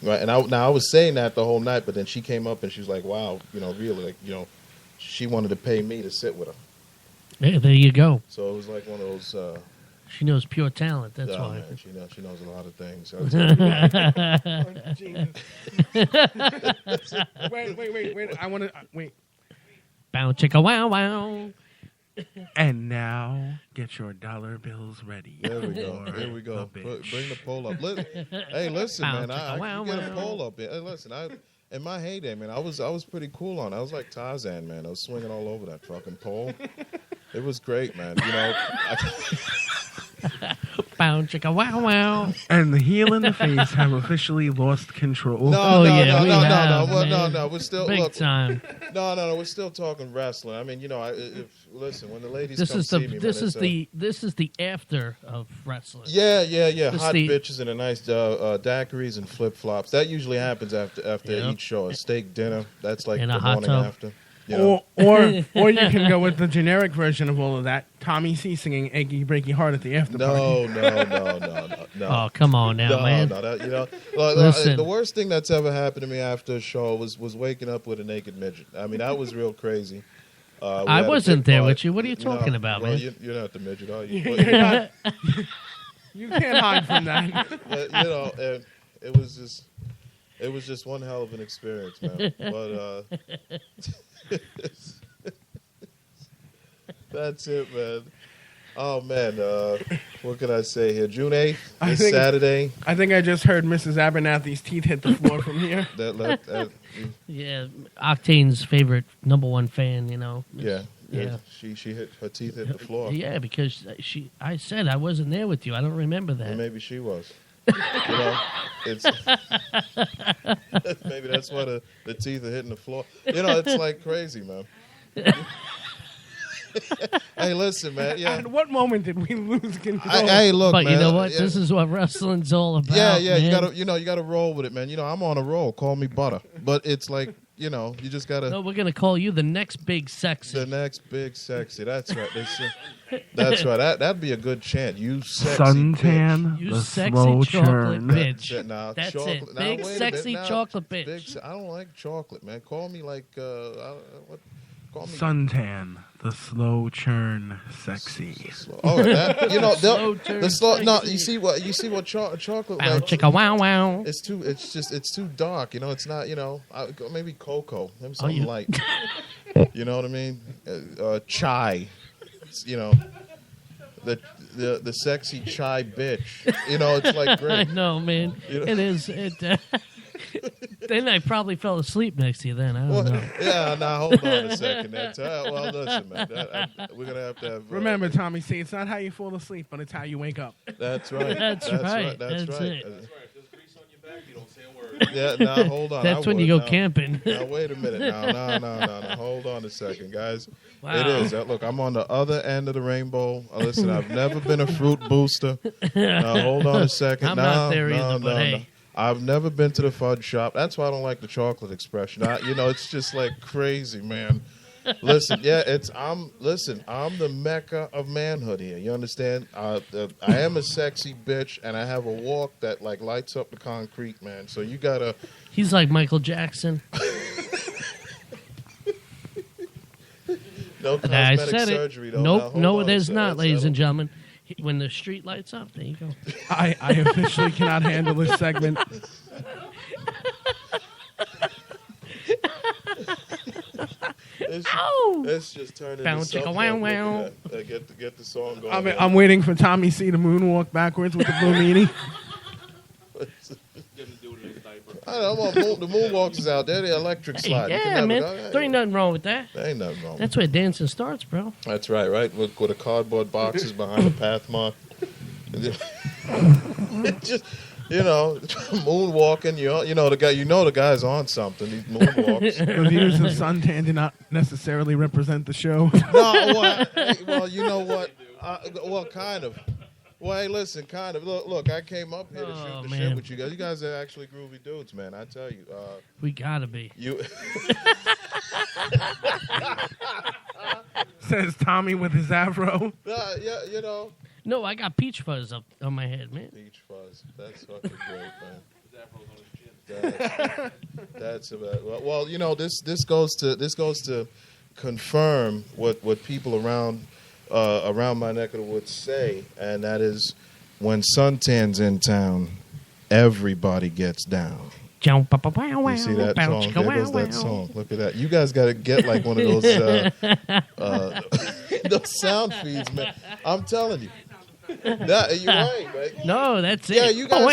Right, and I was saying that the whole night, but then she came up and she was like, "Wow, really, she wanted to pay me to sit with her." Yeah, there you go. So it was like one of those. She knows pure talent. That's why. Man, she knows a lot of things. Wait! I want to wait. Bow chicka wow wow. And now, get your dollar bills ready. There we go. Here we go. Bring the poll up. Hey, listen, man. I can get a poll up. Hey, listen, in my heyday, man, I was pretty cool on it. I was like Tarzan, man. I was swinging all over that fucking pole. It was great, man. Bow chicka wow wow. And the heel and the face have officially lost control. No. No. We're still big time. No. We're still talking wrestling. I mean, listen, when the ladies This come is see the me, this is the after of wrestling. Yeah. Hot bitches and a nice daiquiris and flip flops. That usually happens after each show. A steak dinner. That's like and the a hot morning tub. after. Or you can go with the generic version of all of that. Tommy C singing "Achy Breaky Heart" at the after party. No. Oh, come on now, man. Listen. The worst thing that's ever happened to me after a show was waking up with a naked midget. I mean, that was real crazy. I wasn't there with you. What are you talking about, man? You're not the midget, are you? You can't hide from that. But, it was just one hell of an experience, man. But that's it, man. Oh man, what can I say here? June 8th, Saturday. I think I just heard Mrs. Abernathy's teeth hit the floor from here. Yeah, Octane's favorite #1 fan. Yeah. She hit her teeth hit the floor. Yeah, because I said I wasn't there with you. I don't remember that. Well, maybe she was. It's maybe that's why the teeth are hitting the floor. It's like crazy, man. Hey, listen, man. Yeah. At what moment did we lose control? Hey, look, but man. You know what? Yeah. This is what wrestling's all about. Yeah. Man. You gotta roll with it, man. I'm on a roll. Call me butter. But it's like, you just gotta. No, we're gonna call you the next big sexy. The next big sexy. That's right. That's right. That'd be a good chant. You sexy suntan, bitch. You the sexy slow chocolate churn. bitch. That's chocolate. It. Big sexy chocolate bitch. I don't like chocolate, man. Call me like what? Call me Suntan, the slow churn sexy. All right, the slow. No, you see what chocolate. Wow, chicka wow wow. It's too dark. It's not. Maybe cocoa. Maybe something light. You know what I mean? Chai. The sexy chai bitch. It's like great. I know, man. It is. Then I probably fell asleep next to you. Then I don't know. Yeah, now hold on a second. Well, listen, man. We're gonna have to have. Remember, Tommy C, it's not how you fall asleep, but it's how you wake up. That's right. That's right. That's That's right. it. There's grease on your back. You don't say a word. Yeah, now hold on. That's I when would. you go Now- camping. Now wait a minute. No. Hold on a second, guys. Wow. It is. Look, I'm on the other end of the rainbow. Listen, I've never been a fruit booster. Now hold on a second. I'm not there either, but hey. I've never been to the fudge shop. That's why I don't like the chocolate expression. It's just like crazy, man. Listen, I'm the mecca of manhood here. You understand? I am a sexy bitch, and I have a walk that like lights up the concrete, man. So you gotta. He's like Michael Jackson. No I cosmetic said surgery, it. though. Nope, Now, hold no, on a there's second. not, ladies and gentlemen. When the street lights up, there you go. I officially cannot handle this segment. Let's just turn Bow, into chicka, something. wow, else. wow. Get the song going. I'm waiting for Tommy C to moonwalk backwards with the blue meanie. I don't know, the moonwalks is out there. The electric slide. You can Yeah, never man. go- There ain't nothing wrong with that. There ain't nothing wrong. That's where dancing starts, bro. That's right. With a cardboard boxes behind a path mark. Just moonwalking. The guy's on something. He moonwalks. The views of Suntan do not necessarily represent the show. Well, you know what? Kind of. Well, hey, listen, kind of. Look, I came up here to shoot the shit with you guys. You guys are actually groovy dudes, man. I tell you. We gotta be. Says Tommy with his afro. Yeah. No, I got peach fuzz up on my head, man. Peach fuzz. That's fucking great, man. That's about well. This goes to confirm what people around my neck of the woods say, and that is when suntan's in town, everybody gets down. You see that song? There goes that song. Look at that. You guys got to get like one of those those sound feeds, man. I'm telling you. You're right, right? No, that's it. Yeah, you guys.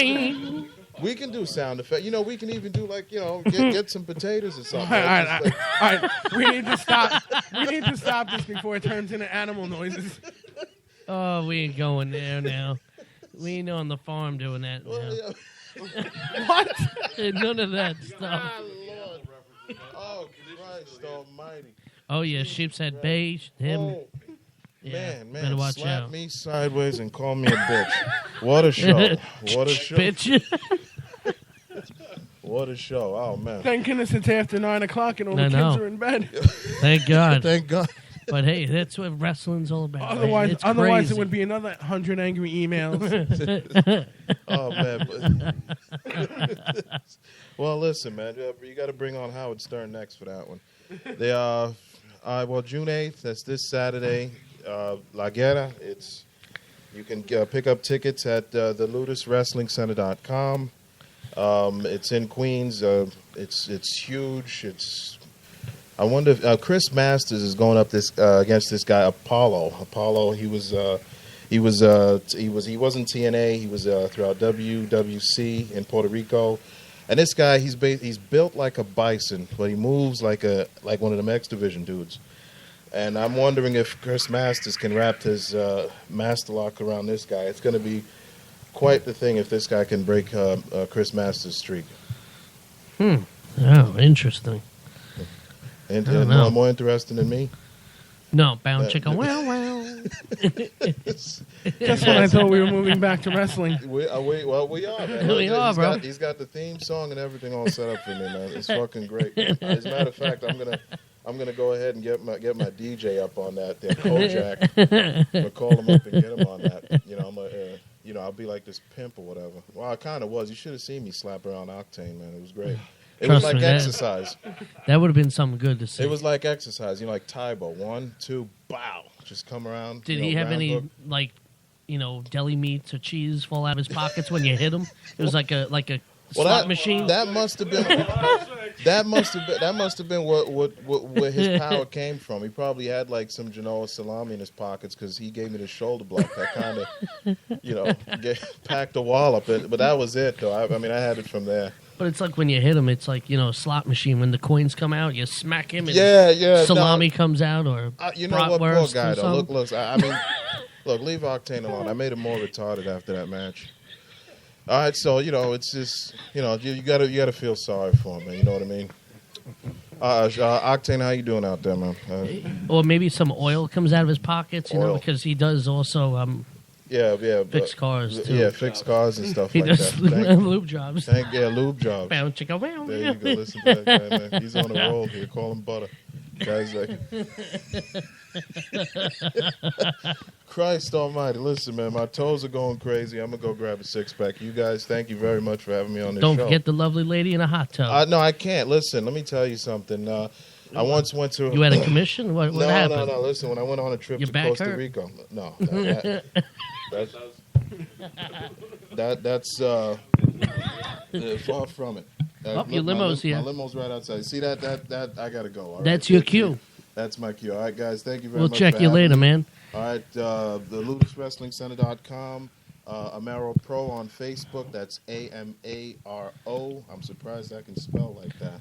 We can do sound effects. We can even do get some potatoes or something. All right. We need to stop. We need to stop this before it turns into animal noises. Oh, we ain't going there now. We ain't on the farm doing that now. What? None of that stuff. Lord. Oh, Christ almighty. Oh, yeah, Sheep's Head Bay, him. Oh, yeah, man, better watch slap out. me sideways and call me a bitch. What a show. What a show. Bitch. What a show. Oh, man. Thank goodness it's after 9 o'clock and all the kids are in bed. Thank God. Thank God. But hey, that's what wrestling's all about. Otherwise, It's otherwise crazy. it would be another 100 angry emails. Oh, man. Well, listen, man. You got to bring on Howard Stern next for that one. They June 8th. That's this Saturday. La Guerra. You can pick up tickets at theluduswrestlingcenter.com. It's in Queens. It's huge. I wonder if Chris Masters is going up against this guy Apollo. Apollo. He wasn't TNA. He was throughout WWC in Puerto Rico. And this guy, he's built like a bison, but he moves like one of them X Division dudes. And I'm wondering if Chris Masters can wrap his master lock around this guy. It's going to be quite the thing if this guy can break Chris Masters' streak. Oh, interesting. And I don't know. more interesting than me? No, bound chicken. Wow. Just when I thought we were moving back to wrestling. We are, man. We are, bro. He's got the theme song and everything all set up for me, man. It's fucking great. As a matter of fact, I'm gonna go ahead and get my DJ up on that. Kojak. I'm gonna call him up and get him on that. I'll be like this pimp or whatever. Well, I kind of was. You should have seen me slap around Octane, man. It was great. It was like exercise. That would have been something good to see. It was like exercise. Like Tybo. 1, 2, bow. Just come around. Did he have any hook. deli meats or cheese fall out of his pockets when you hit him? It was like a slot machine. That must have been. That must have been where his power came from. He probably had like some Genoa salami in his pockets because he gave me the shoulder block. That kind of, packed a wall up. But that was it, though. I had it from there. But it's like when you hit him, it's like, a slot machine. When the coins come out, you smack him and Yeah. salami comes out or you know what, poor bratwurst guy or though. something. Look, I mean, look, leave Octane alone. I made him more retarded after that match. All right, so it's just you gotta feel sorry for him, man. You know what I mean? Octane, how you doing out there, man? Or maybe some oil comes out of his pockets, because he does also fix cars too. Yeah, fix cars and stuff he like does that. lube jobs. Lube jobs. Bow, chicka, wow. There you go. Listen to that guy, man. He's on a roll here. Call him Butter. Guys like, Christ almighty. Listen, man, my toes are going crazy. I'm going to go grab a six-pack. You guys, thank you very much for having me on this show. Don't forget the lovely lady in a hot tub. No, I can't. Listen, let me tell you something. I once went to... You had a commission? What happened? No. Listen, when I went on a trip Your to back Costa hurt? Rica... No. That's far from it. Your limo's here. My limo's right outside. See that I gotta go. All That's right? your cue. That's my cue. All right, guys. Thank you very We'll much. check you later, man. All right, the LudusWrestlingCenter.com, Amaro Pro on Facebook. That's AMARO. I'm surprised I can spell like that.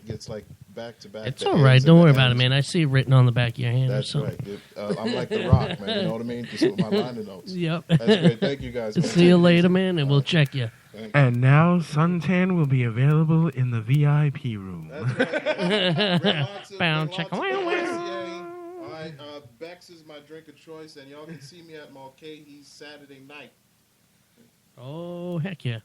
It's like back to back. It's all right. Don't worry about it, man. I see it written on the back of your hand. That's or right. I'm like The Rock, man. You know what I mean? Just with my liner notes. Yep. That's great. Thank you, guys. Man. See you later, man, and we'll check you. And now suntan will be available in the VIP room. That's right. Bound check. All right, Bex is my drink of choice, and y'all can see me at Mulcahy's Saturday night. Oh, heck yeah.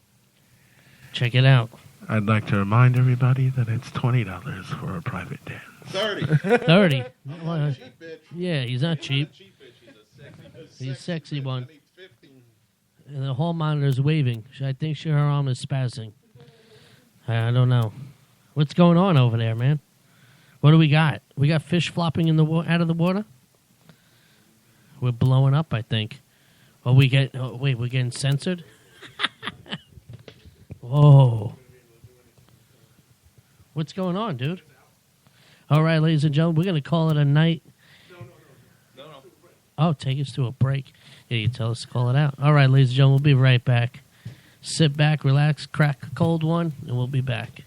Check it out. I'd like to remind everybody that it's $20 for a private dance. 30. 30. Well, cheap bitch. Yeah, he's not cheap. He's a sexy one. And the hall monitor's waving. I think her arm is spazzing. I don't know. What's going on over there, man? What do we got? We got fish flopping in the out of the water? We're blowing up, I think. We're getting censored? Whoa. What's going on, dude? All right, ladies and gentlemen, we're going to call it a night. No. Oh, take us to a break. Yeah, you tell us to call it out. All right, ladies and gentlemen, we'll be right back. Sit back, relax, crack a cold one, and we'll be back.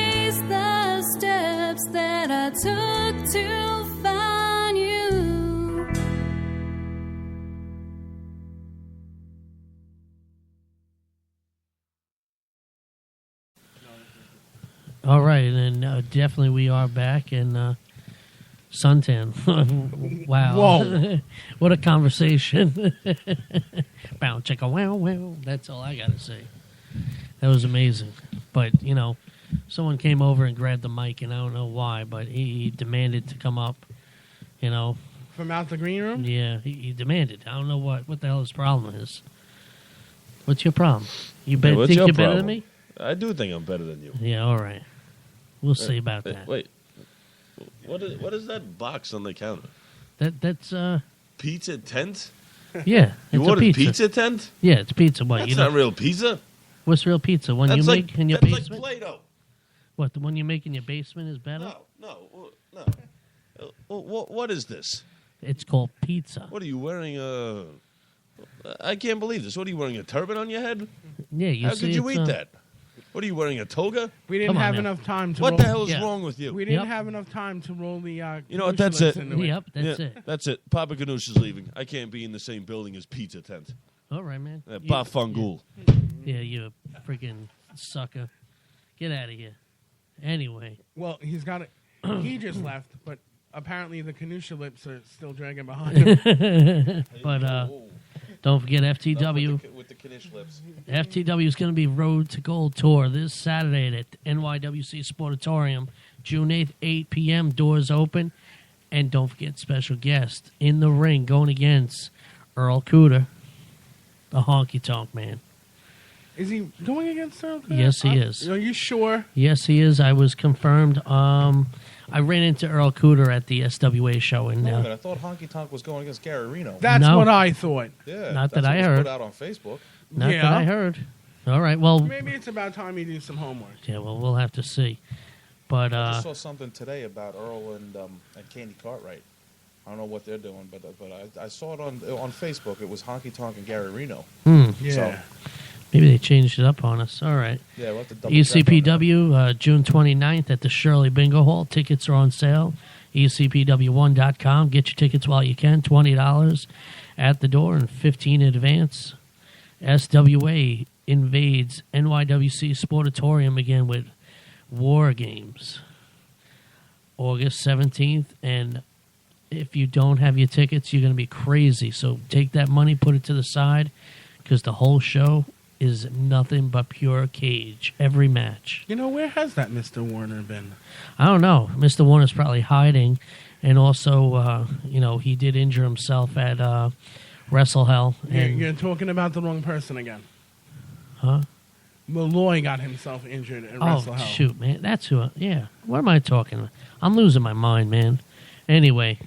trace the steps that I took to find you. All right, and definitely we are back, and suntan. Wow. Whoa. What a conversation. Bow, chicka, wow, wow. That's all I got to say. That was amazing. But, you know, someone came over and grabbed the mic, and I don't know why, but he demanded to come up, you know. From out the green room? Yeah, he demanded. I don't know what the hell his problem is. What's your problem? You Yeah, what's think your you're better problem? than me? I do think I'm better than you. Yeah, all right. We'll see about that. Wait. What is that box on the counter? That's Pizza tent? yeah. You it's ordered a pizza tent? Yeah, it's pizza. What? That's You not don't- real pizza. What's real pizza? One you That's make in your that's basement? like Play-Doh. What? The one you make in your basement is better? No. What is this? It's called pizza. What are you wearing? I can't believe this. What are you wearing? A turban on your head? Yeah, you How see, could you it's, eat that? What are you wearing? A toga? We didn't Come on have now. enough time to What roll. the hell is Yeah. wrong with you? We didn't Yep. have enough time to roll the. You know what? That's Canucha lips it. into Yep, that's Yeah, it. That's it. Papa Ganoush is leaving. I can't be in the same building as Pizza Tent. All right, man. Ba Fangul. Yeah, you freaking sucker. Get out of here. Anyway. Well, he's got it. He just left, but apparently the Canucha lips are still dragging behind him. But don't forget FTW. With the Kiddish lips. FTW is going to be Road to Gold Tour this Saturday at NYWC Sportatorium, June 8th, 8 p.m. Doors open. And don't forget special guest in the ring going against Earl Cooter, the honky tonk man. Is he going against Earl? Yes, he is. Are you sure? Yes, he is. I was confirmed. I ran into Earl Cooter at the SWA show. And Wait a minute, I thought Honky Tonk was going against Gary Reno. That's No. what I thought. Yeah, Not that's that I what was heard. Put out on Facebook. not Yeah. that I heard. All right, well, Maybe it's about time you do some homework. yeah, well, we'll have to see. But I just saw something today about Earl and Candy Cartwright. I don't know what they're doing, but I saw it on Facebook. It was Honky Tonk and Gary Reno. Yeah. So, maybe they changed it up on us. All right. yeah, we'll have to double check on that. ECPW, June 29th at the Shirley Bingo Hall. Tickets are on sale. ECPW1.com. Get your tickets while you can. $20 at the door and $15 in advance. SWA invades NYWC Sportatorium again with War Games. August 17th. And if you don't have your tickets, you're going to be crazy. So take that money, put it to the side, because the whole show is nothing but pure cage. Every match. You know, where has that Mr. Warner been? I don't know. Mr. Warner's probably hiding. And also, he did injure himself at Wrestle Hell. And, You're talking about the wrong person again. huh? Malloy got himself injured at Wrestle Oh, Hell. shoot, man. That's who. Yeah. What am I talking about? I'm losing my mind, man. Anyway,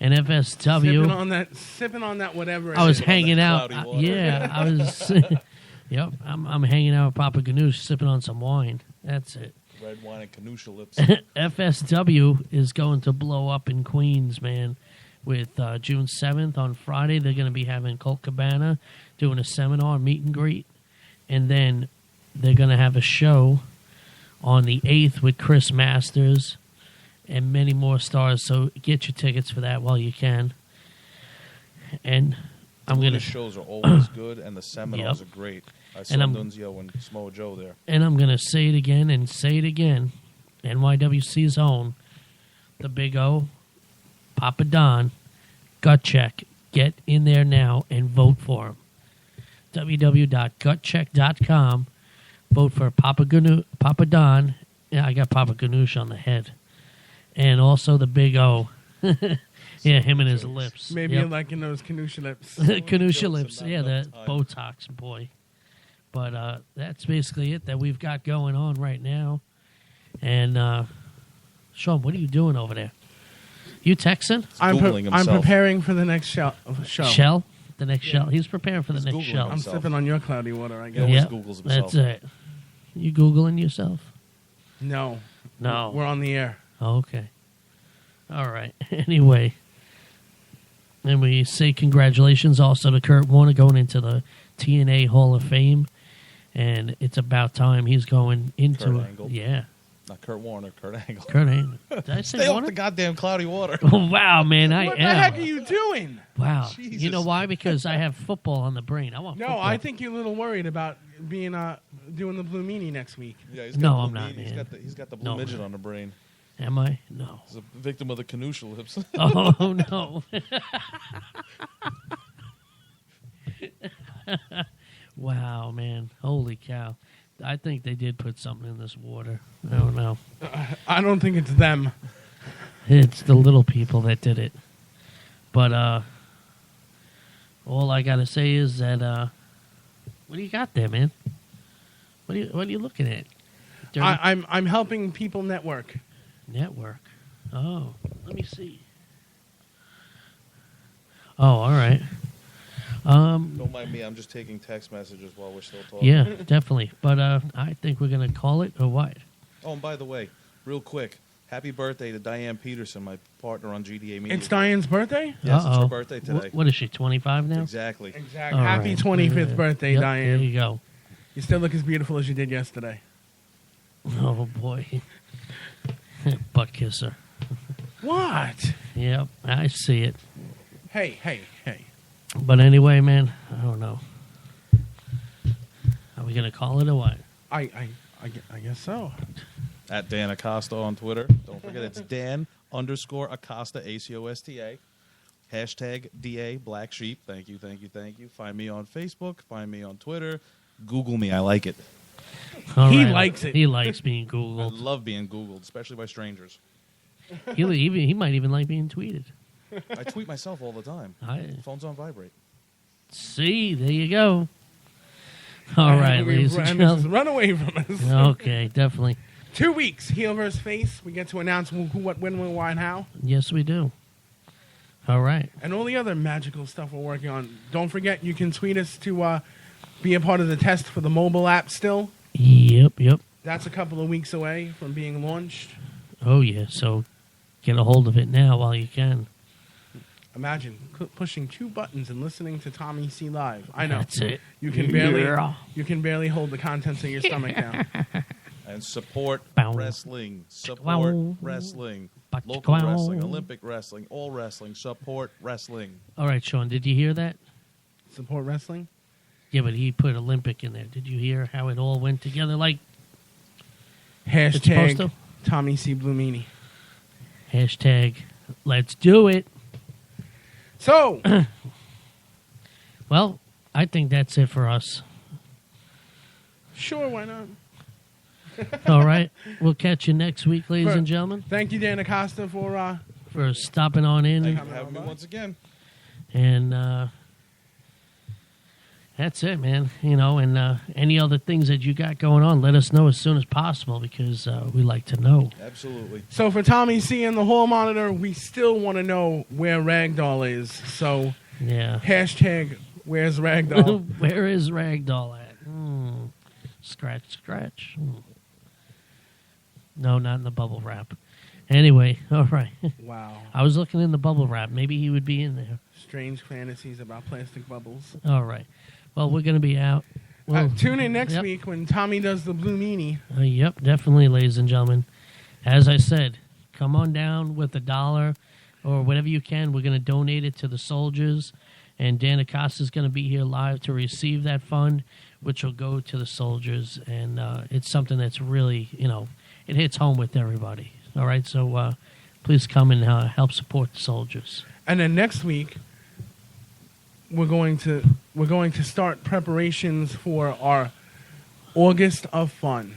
and FSW. Sipping on that whatever. I was it is. hanging out. cloudy water. Yeah, I was. Yep, I'm hanging out with Papa Ganoush, sipping on some wine. That's it. Red wine and Canucha lips. FSW is going to blow up in Queens, man. With June 7th on Friday, they're going to be having Colt Cabana doing a seminar, meet and greet. And then they're going to have a show on the 8th with Chris Masters and many more stars. So get your tickets for that while you can. And I'm going The to shows are always good, and the seminars Yep. are great. I saw And I'm- Nunzio and Smo Joe there. And I'm going to say it again and say it again. NYWC's own, the Big O, Papa Don, Gut Check. Get in there now and vote for him. www.gutcheck.com. Vote for Papa Don. Yeah, I got Papa Ganoush on the head. And also the Big O. Yeah, him and his lips. Maybe Yep. you're liking those Canucha lips. Canucha lips. Yeah, the Botox boy. But that's basically it that we've got going on right now. And Sean, what are you doing over there? You texting? I'm Googling himself. preparing for the next show. Shell? The next shell. He's preparing for the next Googling shell. I'm himself. sipping on your cloudy water, I He guess. always Yep, Googles himself. that's it. You Googling yourself? No. No. We're on the air. Oh, okay. All right. Anyway. And we say congratulations also to Kurt Warner going into the TNA Hall of Fame. And it's about time he's going into Kurt it. Angle. Yeah. Not Kurt Warner, Kurt Angle. Kurt Angle. Did I say Stay off Warner? the goddamn cloudy water. Oh, wow, man, I What am. the heck are you doing? Wow. Jesus. You know why? Because I have football on the brain. I want No, football. I think you're a little worried about being doing the Blue Meanie next week. Yeah, he's No, got I'm the not, blue- He's man. got the blue No, midget man. on the brain. Am I? No. He's a victim of the Canusha lips. Oh, no. Wow, man. Holy cow. I think they did put something in this water. I don't know. I don't think it's them. It's the little people that did it. But all I got to say is that what do you got there, man? What are you looking at? I'm helping people network. Network. Oh, let me see. Oh, all right. Don't mind me. I'm just taking text messages while we're still talking. Yeah, definitely. But I think we're gonna call it or what? Oh, and by the way, real quick, happy birthday to Diane Peterson, my partner on GDA Media. It's Diane's birthday? Yes, it's Uh-oh. her birthday today. What is she? 25 now? Exactly. Exactly. All Happy right. 25th birthday, Yep, Diane. There you go. You still look as beautiful as you did yesterday. Oh boy, butt kisser. What? Yep, I see it. Hey. But anyway, man, I don't know. Are we gonna call it or what? I guess so. At Dan Acosta on Twitter. Don't forget, it's Dan_Acosta, ACOSTA. Hashtag DA Black Sheep. Thank you. Find me on Facebook. Find me on Twitter. Google me. I like it. All He right. likes it. He likes being I Googled. love being Googled, especially by strangers. He might even like being tweeted. I tweet myself all the time. Phone's on vibrate. See, there you go. All right, ladies and And this is gentlemen. run away from us. Okay, definitely. 2 weeks, heel versus face. We get to announce who, what, when, why, and how. Yes, we do. All right. And all the other magical stuff we're working on. Don't forget, you can tweet us to be a part of the test for the mobile app still. Yep. That's a couple of weeks away from being launched. Oh, yeah, so get a hold of it now while you can. Imagine pushing 2 buttons and listening to Tommy C live. I know. That's it. You can barely Yeah. you can barely hold the contents of your stomach down. And support Bow. wrestling. Support Wow. wrestling. Ba- Local wow. wrestling. Olympic wrestling. All wrestling. Support wrestling. All right, Sean, did you hear that? Support wrestling? Yeah, but he put Olympic in there. Did you hear how it all went together? Like, it's supposed Hashtag to? Tommy C Blumini. Hashtag, let's do it. So, Well, I think that's it for us. sure, why not? All right. We'll catch you next week, ladies and gentlemen, Thank you, Dan Acosta, for for stopping on in. Thank you for having me once again. And that's it, man. You know, and any other things that you got going on, let us know as soon as possible because we like to know. Absolutely. So for Tommy C and the hall monitor, we still want to know where Ragdoll is. So Yeah. hashtag where's Ragdoll? Where is Ragdoll at? Scratch. No, not in the bubble wrap. Anyway, all right. Wow. I was looking in the bubble wrap. Maybe he would be in there. Strange fantasies about plastic bubbles. All right. Well, we're going to be out. Well, Tune in next yep. week when Tommy does the Blue Meanie. Yep, definitely, ladies and gentlemen. As I said, come on down with $1 or whatever you can. We're going to donate it to the soldiers, and Dan Acosta is going to be here live to receive that fund, which will go to the soldiers. And it's something that's really, it hits home with everybody. All right, so please come and help support the soldiers. And then next week, we're going to start preparations for our August of Fun.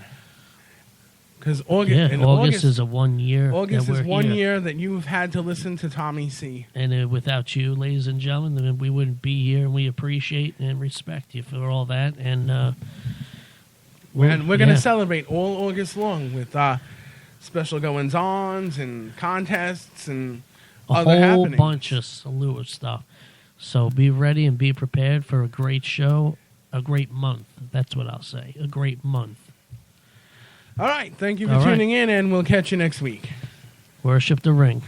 Because August is a 1 year. August that is we're 1 here. year that you've had to listen to Tommy C. And without you, ladies and gentlemen, then we wouldn't be here. And we appreciate and respect you for all that. And We're going to celebrate all August long with special goings-ons and contests and a other whole happenings. bunch of slew of stuff. So be ready and be prepared for a great show, a great month. That's what I'll say. A great month. All right. Thank you for All right. tuning in, and we'll catch you next week. Worship the ring.